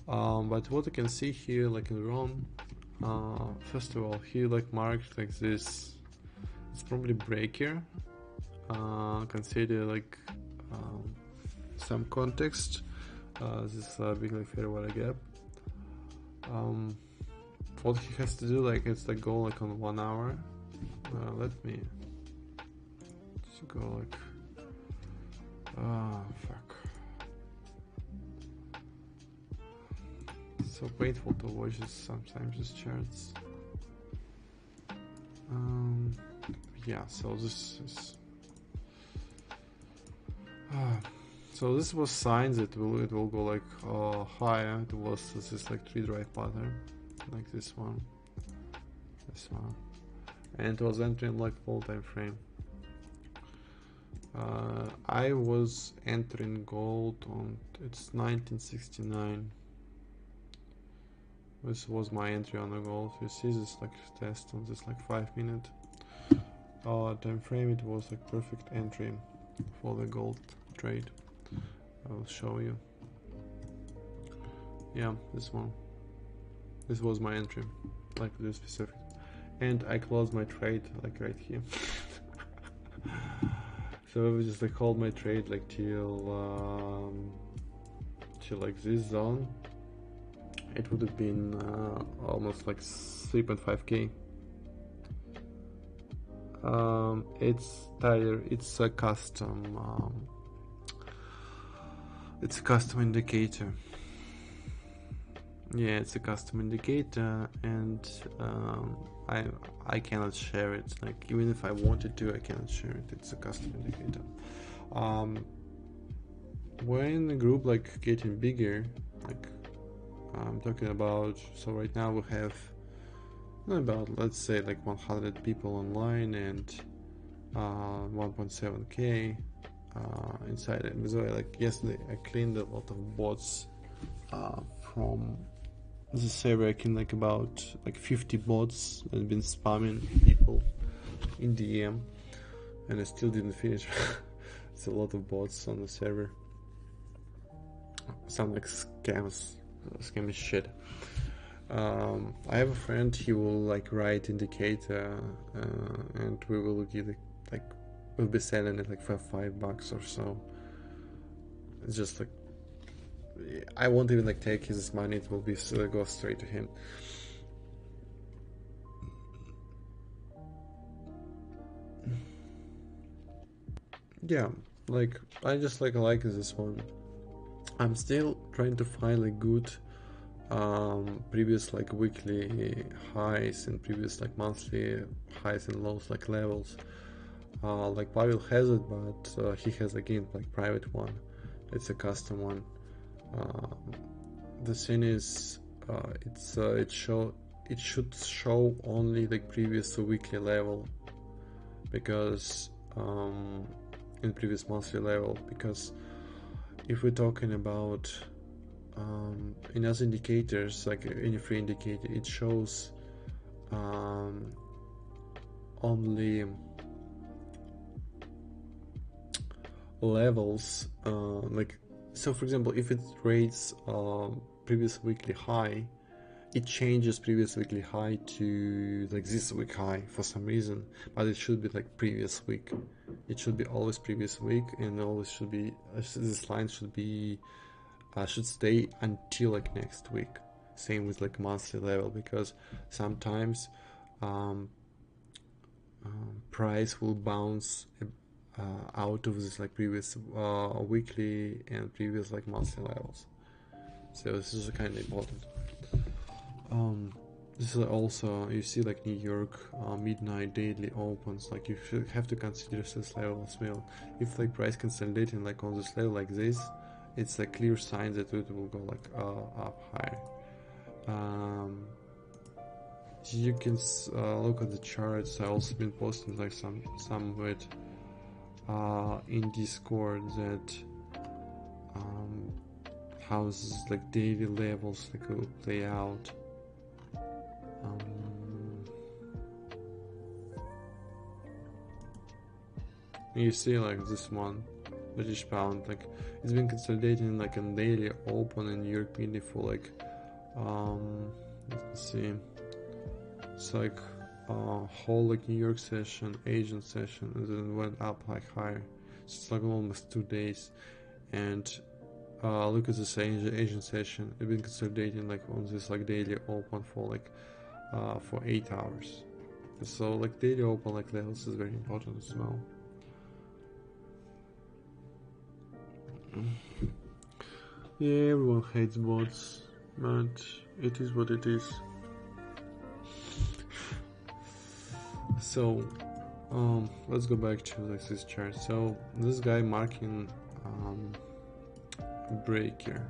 But what you can see here, like in RON, first of all, here like marked like this. It's probably breaker. Consider like some context. This big like fair value gap. What he has to do, like it's like go like on 1 hour. Let me just go like fuck. So painful to watch this sometimes, these charts. Yeah, so this is so this was signs that it will go like higher. It was this like 3 drive pattern, like this one, and it was entering like full time frame. I was entering gold on it's 1969. This was my entry on the gold. You see this like test on this like 5-minute time frame. It was like perfect entry for the gold trade. I will show you. Yeah, this one. This was my entry, like this specific, and I closed my trade like right here. So I was just like hold my trade like till like this zone. It would have been almost like 3.5k. It's Tyler. It's a custom. It's a custom indicator. Yeah, it's a custom indicator, and I cannot share it. Like even if I wanted to, I cannot share it. It's a custom indicator. When the group like getting bigger, like I'm talking about, so right now we have about, let's say, like 100 people online and 1.7k inside it. By the way, like yesterday I cleaned a lot of bots from the server. I cleaned like about like 50 bots that have been spamming people in DM, and I still didn't finish. It's a lot of bots on the server. Sound like scammy shit. I have a friend, he will like write indicator and we will give it like we'll be selling it like for $5 or so. It's just like I won't even like take his money, it will be go straight to him. Yeah, like I just like this one. I'm still trying to find like good previous like weekly highs and previous like monthly highs and lows like levels. Like Pavel has it, but he has again like private one. It's a custom one. The thing is, it should show only the previous weekly level, because in previous monthly level, because if we're talking about in other indicators, like any free indicator, it shows only levels, like, so for example, if it rates previous weekly high, it changes previous weekly high to like this week high for some reason, but it should be like previous week. It should be always previous week, and always should be this line should be should stay until like next week. Same with like monthly level, because sometimes price will bounce out of this like previous weekly and previous like monthly levels. So this is kind of important. This is also, you see like New York midnight daily opens, like you should have to consider this level as well. If like price consolidating like on this level like this, it's like clear sign that it will go like up higher. You can look at the charts. I also been posting like some of it in Discord, that how this like daily levels like will play out. You see like this one, British pound, like it's been consolidating like a daily open in New York midi for like let's see, it's like whole like New York session, Asian session, and then went up like higher. So it's like almost 2 days. And look at this Asian session, it's been consolidating like on this like daily open for like for 8 hours. So like daily open like levels is very important as well. Yeah, everyone hates bots, but it is what it is. So let's go back to like this chart. So this guy marking breaker.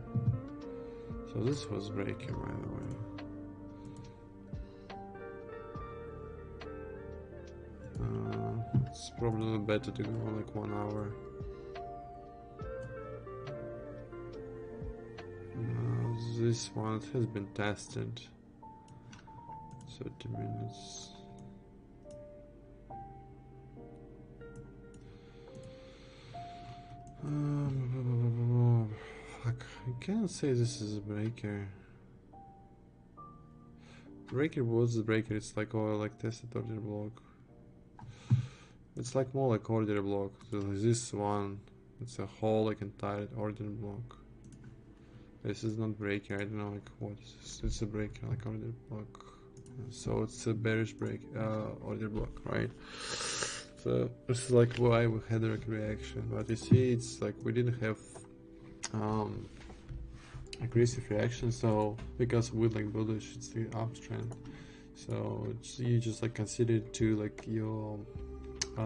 So this was breaker, by the way. It's probably better to go on like 1 hour. This one has been tested. 30 minutes. Fuck, I can't say this is a breaker. Breaker was the breaker. It's like like tested order block. It's like more like order block. So this one, it's a whole like entire order block. This is not breaker. I don't know like what is this. It's a breaker like order block. So it's a bearish break order block, right? So this is like why we had a reaction. But you see, it's like we didn't have aggressive reaction. So because with like bullish, it's the uptrend. So you just like consider it to like your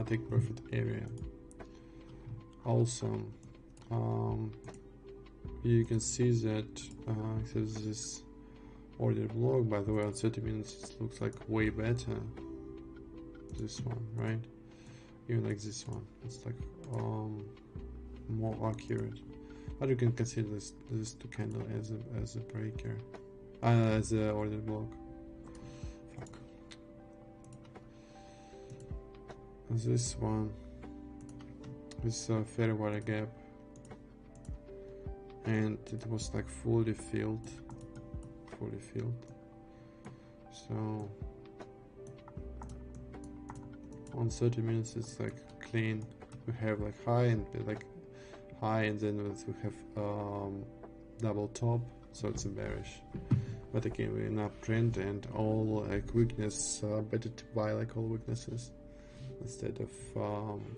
take profit area. Also, you can see that there's this order block. By the way, on 30 minutes it looks like way better. This one, right? Even like this one, it's like more accurate. But you can consider this two candle as a breaker, as a order block. Fuck. This one, this fair water gap, and it was like fully filled. So on 30 minutes it's like clean. We have like high and then we have double top, so it's a bearish. But again, we're in uptrend, and all like weakness, better to buy like all weaknesses instead of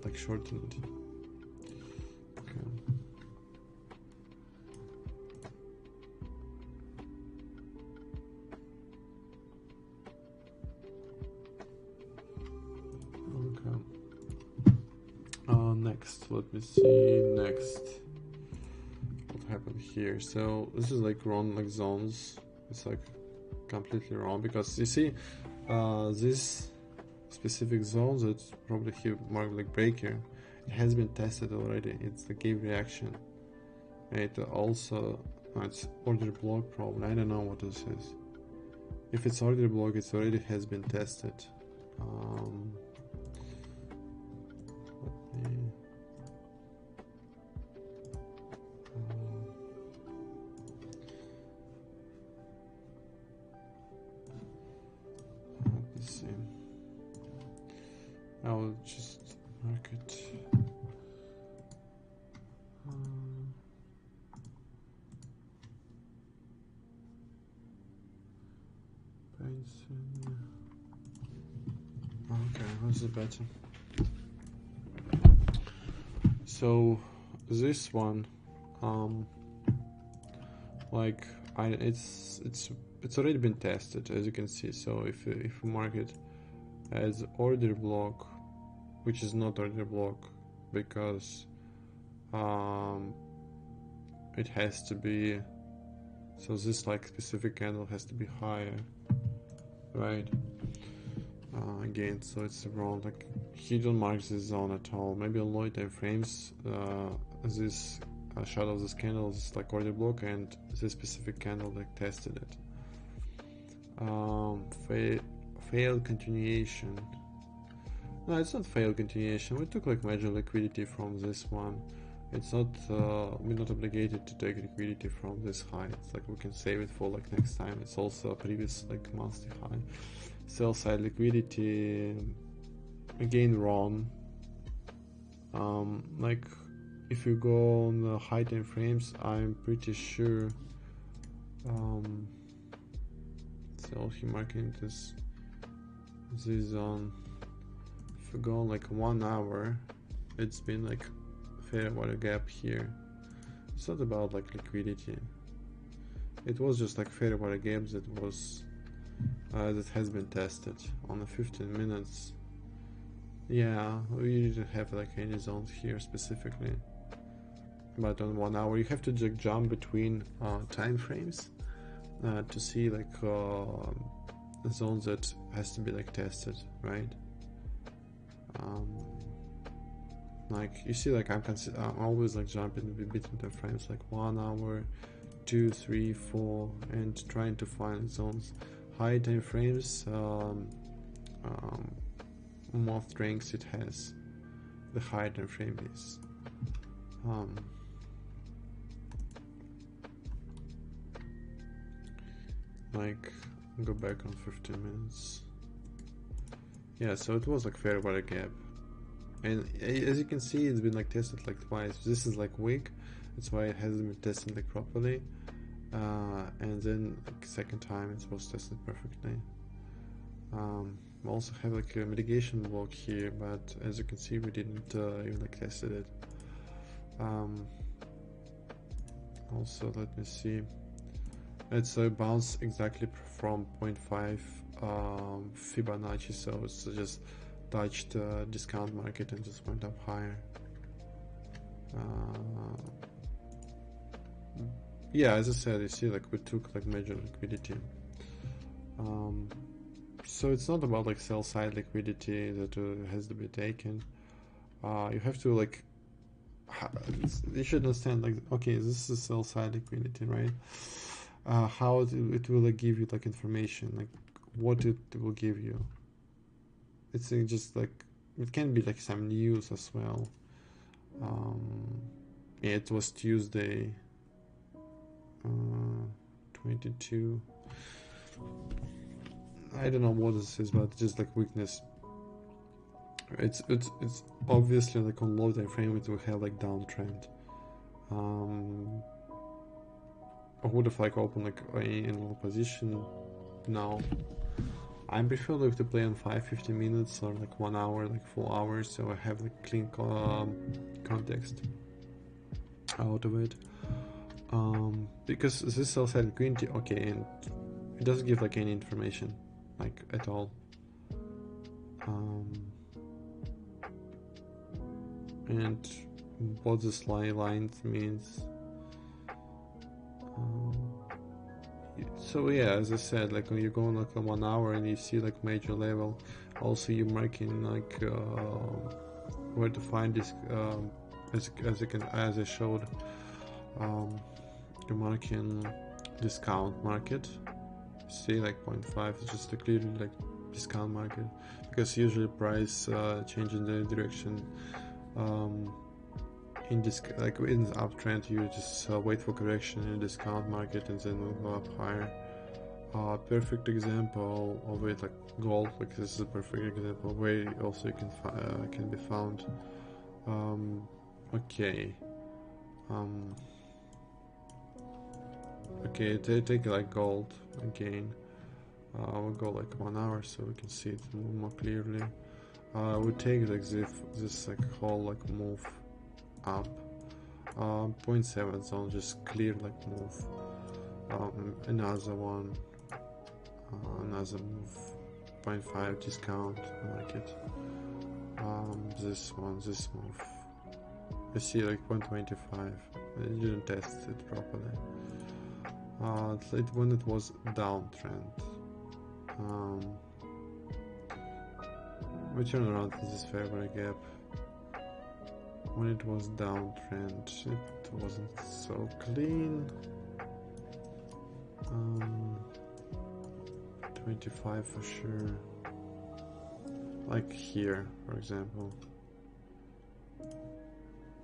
like shorting it. Okay. Next, let me see. Next, what happened here? So this is like wrong like zones. It's like completely wrong, because you see this specific zones that probably here marked like breaker, it has been tested already. It's the gave reaction. It also it's order block problem. I don't know what this is. If it's order block, it already has been tested. I'll just mark it. Okay, this is better. So this one, like it's already been tested, as you can see. So if you mark it as order block, which is not order block, because it has to be, so this like specific candle has to be higher, right? Again, so it's wrong. Like he don't mark this zone at all. Maybe on low time frames, this shadow of this candle is like order block, and this specific candle like tested it. Failed continuation. No, it's not failed continuation. We took like major liquidity from this one. It's not, we're not obligated to take liquidity from this high. It's like we can save it for like next time. It's also a previous like monthly high. Sell side liquidity, again wrong. Like if you go on the high time frames, I'm pretty sure. So he marking this zone. If you go on like 1 hour, it's been like fair water gap here. It's not about like liquidity. It was just like fair water gaps that was that has been tested on the 15 minutes. Yeah, we didn't have like any zones here specifically, but on 1 hour you have to just jump between time frames to see like zones that has to be like tested, right? Like you see, like I'm always like jumping between the frames, like 1 hour, 2, 3, 4, and trying to find zones. High time frames, more strengths it has, the higher time frame is. Like go back on 15 minutes. Yeah, so it was like fair water gap, and as you can see, it's been like tested like twice. This is like weak, that's why it hasn't been tested like properly. And then like second time it was tested perfectly. We also have like a mitigation block here, but as you can see, we didn't even like tested it. Also, let me see. It's a bounce exactly from 0.5 Fibonacci, so it's just touched discount market and just went up higher. Yeah, as I said, you see, like we took like major liquidity. So it's not about like sell side liquidity that has to be taken. You have to like, you should understand like, okay, this is sell side liquidity, right? How it will like give you like information, like what it will give you. It's just like, it can be like some news as well. Yeah, it was Tuesday, 22. I don't know what this is, but just like weakness. It's obviously like on low time frame it will have like downtrend. I would have like opened like in low position now. I prefer like to play on 5-15 minutes or like 1 hour, like 4 hours, so I have like clean context out of it. Because this sell side liquidity, okay, and it doesn't give like any information, like at all. And what this line means. So yeah, as I said, like when you go on like a 1 hour and you see like major level, also you're marking like where to find this, as I showed, you're marking discount market. See, like 0.5 is just a clearly like discount market, because usually price change in the direction in this, like in the uptrend, you just wait for correction in the discount market and then will go up higher. Perfect example of it, like gold, like this is a perfect example where also you can be found. Okay. Okay, take like gold again. We'll go like 1 hour so we can see it more clearly. We take like this like whole like move up. 0.7 zone, just clear like move. Another one. Another move. 0.5 discount. I like it. This one, this move. I see like 0.25. I didn't test it properly. When it was downtrend. We turn around to this fair value gap. When it was downtrend, it wasn't so clean. 25 for sure. Like here, for example.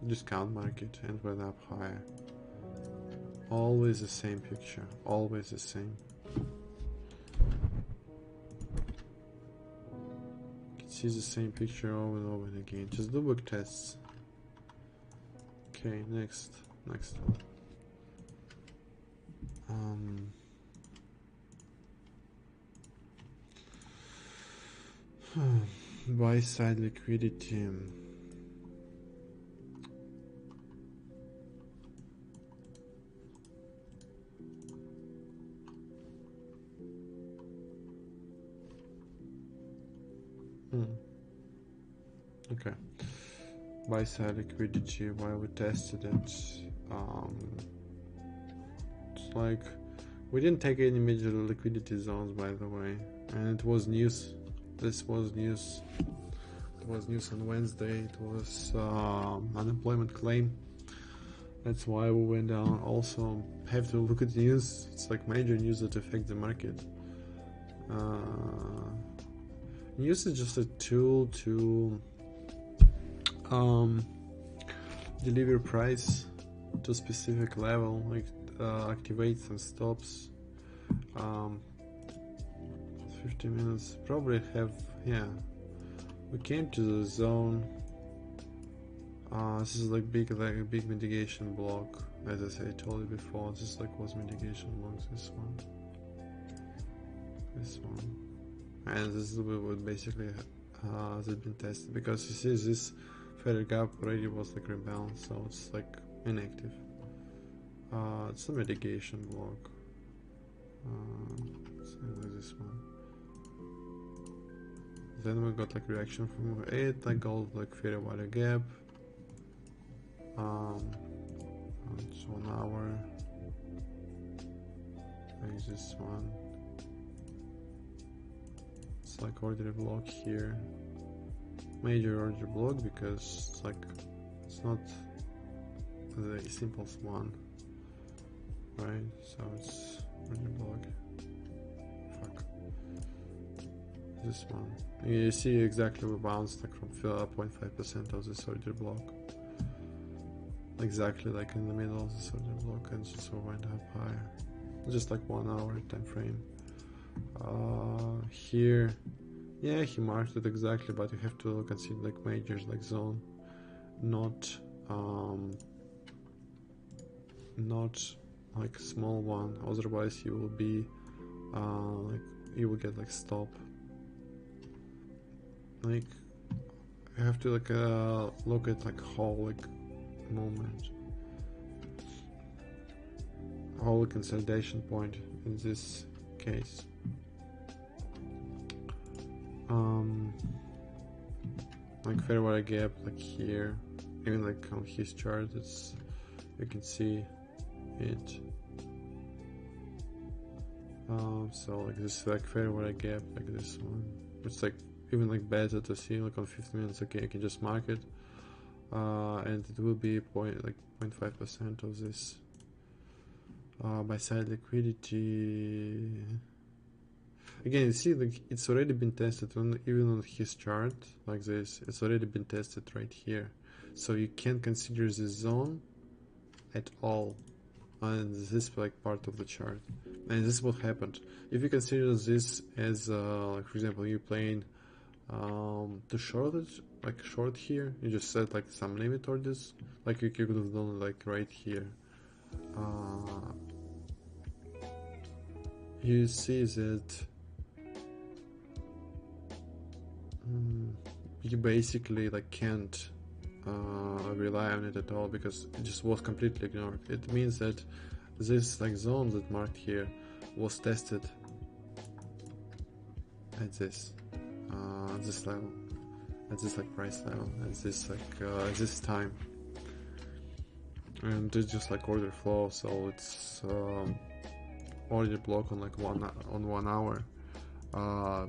Discount market and went up higher. Always the same picture, always the same. You can see the same picture over and over and again. Just do back tests. Okay, next one. Buy side liquidity. Okay. Buy side liquidity, why we tested it. It's like we didn't take any major liquidity zones, by the way, and it was news. This was news. It was news on Wednesday. It was unemployment claim. That's why we went down. Also have to look at the news. It's like major news that affect the market. News is just a tool to deliver price to a specific level, like activate some stops. 50 minutes probably have, yeah, we came to the zone. This is like a big mitigation block, as I told you before. This like was mitigation blocks, this one, and this is what basically has been tested, because you see this fair gap already was like rebound, so it's like inactive. It's a mitigation block. Like this one. Then we got like reaction from it, like gold, like fair value gap. It's 1 hour. Like this one. It's like order block here. Major order block, because it's like it's not the simplest one, right? So it's order block. Fuck. This one. You see exactly we bounced like from 0.5% of this order block. Exactly like in the middle of this order block, and just went up higher. Just like 1 hour time frame. Here, yeah, he marked it exactly, but you have to look and see like majors, like zone, not like small one. Otherwise, you will be like you will get like stop. Like you have to like look at like whole like moment, whole consolidation point in this case. Like fair value gap, like here, even like on his chart, it's you can see it. So like this like fair value gap, like this one, it's like even like better to see like on 15 minutes. Okay, I can just mark it, and it will be 0.5% of this buy side liquidity. Again, you see, like it's already been tested even on his chart, like this. It's already been tested right here, so you can't consider this zone at all. and this is like part of the chart, and this is what happened. If you consider this as like for example you playing to short it, like short here, you just set like some limit orders, like you could have done like right here. You see that you basically like can't rely on it at all because it just was completely ignored. It means that this like zone that marked here was tested at this level, at this like price level, at this like this time, and it's just like order flow. So it's order block on like 1 hour,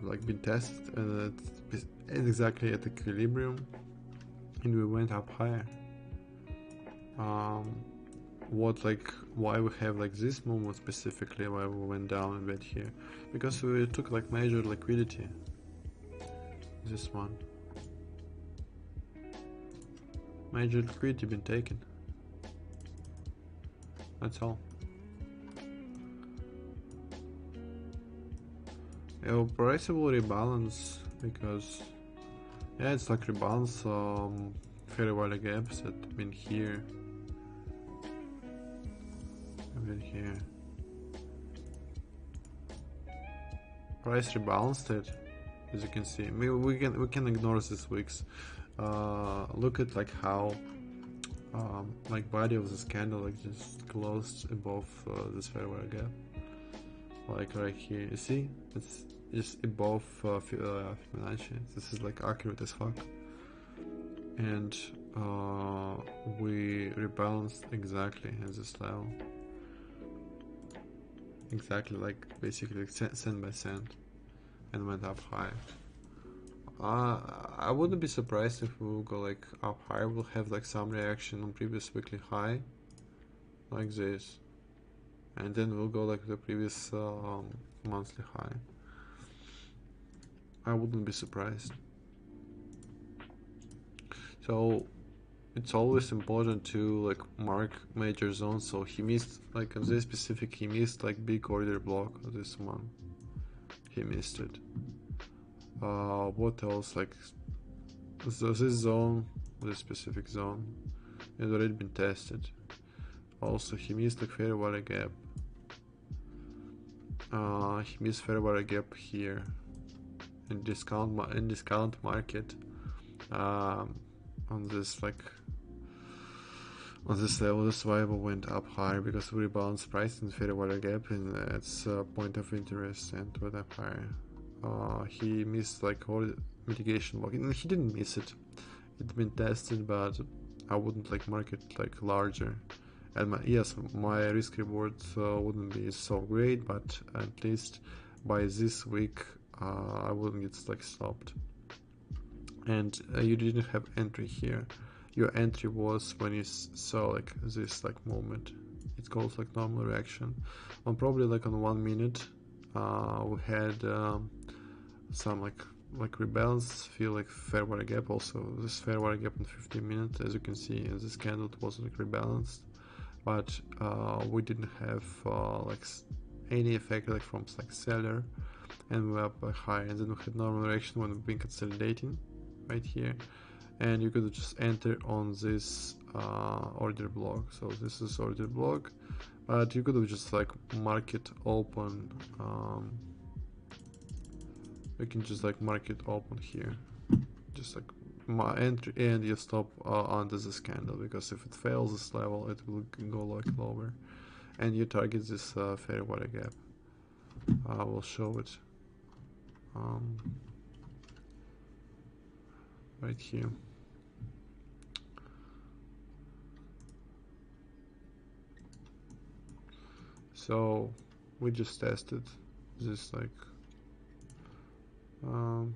like been tested, and it's exactly at equilibrium, and we went up higher. What like why we have like this movement specifically, why we went down a bit here, because we took like major liquidity. This one, major liquidity been taken, that's all. Price will rebalance because yeah, it's like rebalance fair value gaps that been here, here. Price rebalanced it, as you can see. Maybe we can ignore these wicks. Look at like how like body of this candle like just closed above this fair value gap, like right here. You see, it's just above Fibonacci. This is like accurate as fuck, and we rebalanced exactly at this level. Exactly, like basically cent by cent, and went up high. I wouldn't be surprised if we'll go like up high. We'll have like some reaction on previous weekly high, like this, and then we'll go like the previous monthly high. I wouldn't be surprised. So it's always important to like mark major zones. So he missed like on this specific, he missed like big order block. This one, he missed it. What else? Like so this zone, this specific zone, has already been tested. Also, he missed like fair value gap. He missed fair value gap here in discount market. On this like on this level, that's why we went up higher, because we rebalanced price in fair value gap, and that's a point of interest, and went up higher. He missed like all mitigation block. He didn't miss it. It's been tested, but I wouldn't like mark it like larger. And my risk reward wouldn't be so great, but at least by this week I wouldn't get like stopped. And you didn't have entry here. Your entry was when you saw like this like movement. It's called like normal reaction. On probably like on 1 minute, we had some like rebalance, feel like fair value gap. Also this fair value gap in 15 minutes, as you can see in this candle, it was like rebalanced, but we didn't have like any effect like from like seller, and we're up by high. And then we had normal reaction when we've been consolidating right here, and you could just enter on this order block. So this is order block, but you could have just like market open. You can just like market open here, just like my entry, and you stop under this candle, because if it fails this level, it will go like lower, and you target this fair value gap. I will show it right here. So we just tested this like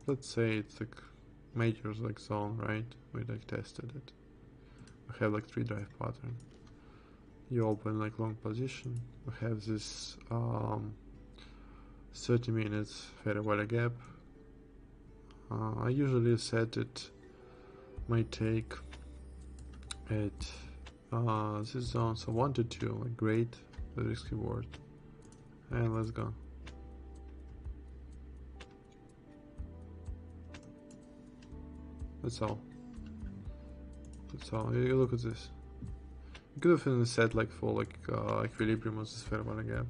let's say it's like major like zone, right? We like tested it. We have like 3 drive pattern. You open like long position. We have this 30 minutes fair value gap. I usually set it my take at this zone, so 1 to 2, like great, the risk reward, and let's go. That's all. That's all. You look at this. You could have even set like for like equilibrium of this fair value gap.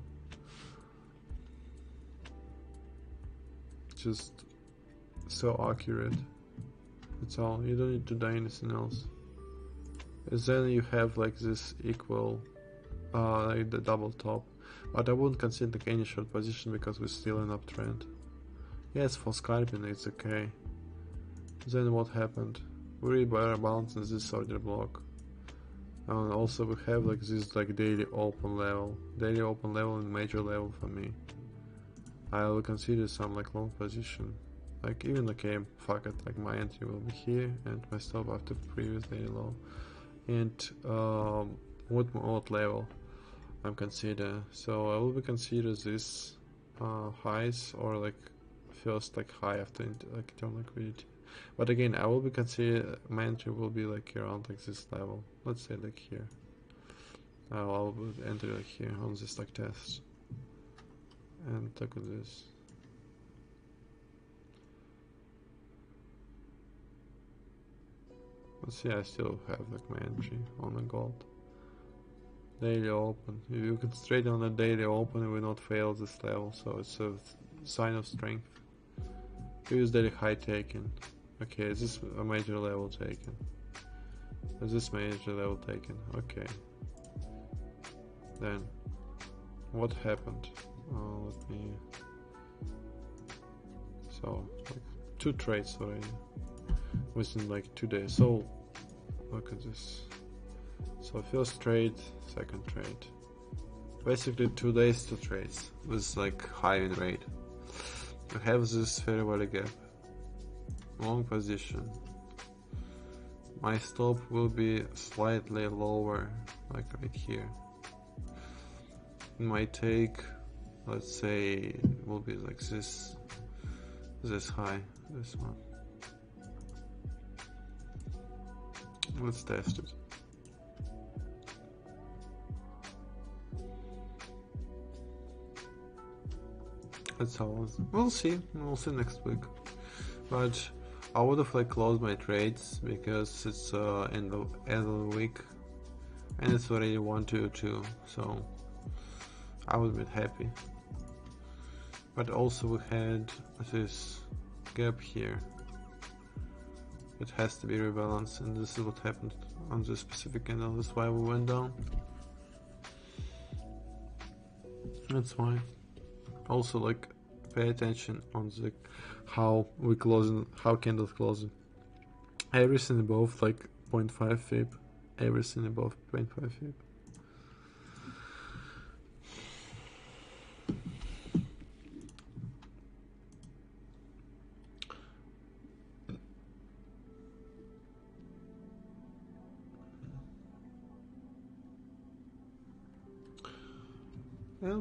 Just so accurate. That's all. You don't need to do anything else. And then you have like this equal, like the double top. But I wouldn't consider like any short position because we're still in uptrend. Yes, for scalping it's okay. Then what happened? We rebalanced this order block. And also we have like this like daily open level. Daily open level and major level for me. I will consider some like long position. Like even okay, fuck it, like my entry will be here and my stop after previous daily low. And what level I'm consider? So I will be consider this highs or like first like high after like turn liquidity. But again, I will be consider my entry will be like around like this level. Let's say like here. I'll enter like here on this like test. And look at this. Let's see, I still have like my entry on the gold. Daily open. If you can trade on a daily open, it will not fail this level, so it's a sign of strength. Use daily high taken. Okay, is this a major level taken? Is this major level taken? Okay. Then, what happened? Let me. So, like 2 trades already within like 2 days. So, look at this. So, first trade, second trade. Basically, 2 days, 2 trades with like high win rate. We have this fair value gap. Long position. My stop will be slightly lower, like right here. My take, let's say, will be like this high, this one. Let's test it. That's all. We'll see next week. But I would have like closed my trades because it's end of the week and it's already 1-2, so I would be happy. But also we had this gap here. It has to be rebalanced, and this is what happened on this specific candle. That's why we went down. That's why. Also, like, pay attention on the how we closing, how candles closing. Everything above like 0.5 fib. Everything above 0.5 fib.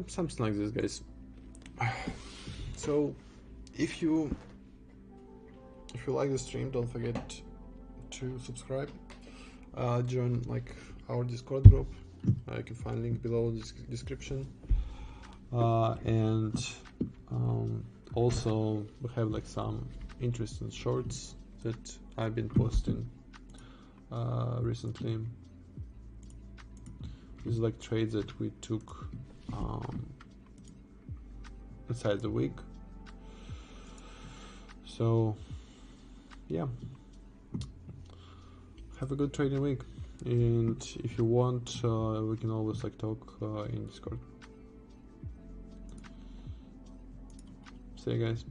Something like this, guys. So if you like the stream, don't forget to subscribe, join like our Discord group. You can find link below this description, and also we have like some interesting shorts that I've been posting recently. These like trades that we took inside the week. So yeah, have a good trading week, and if you want, we can always like talk in Discord. See you guys.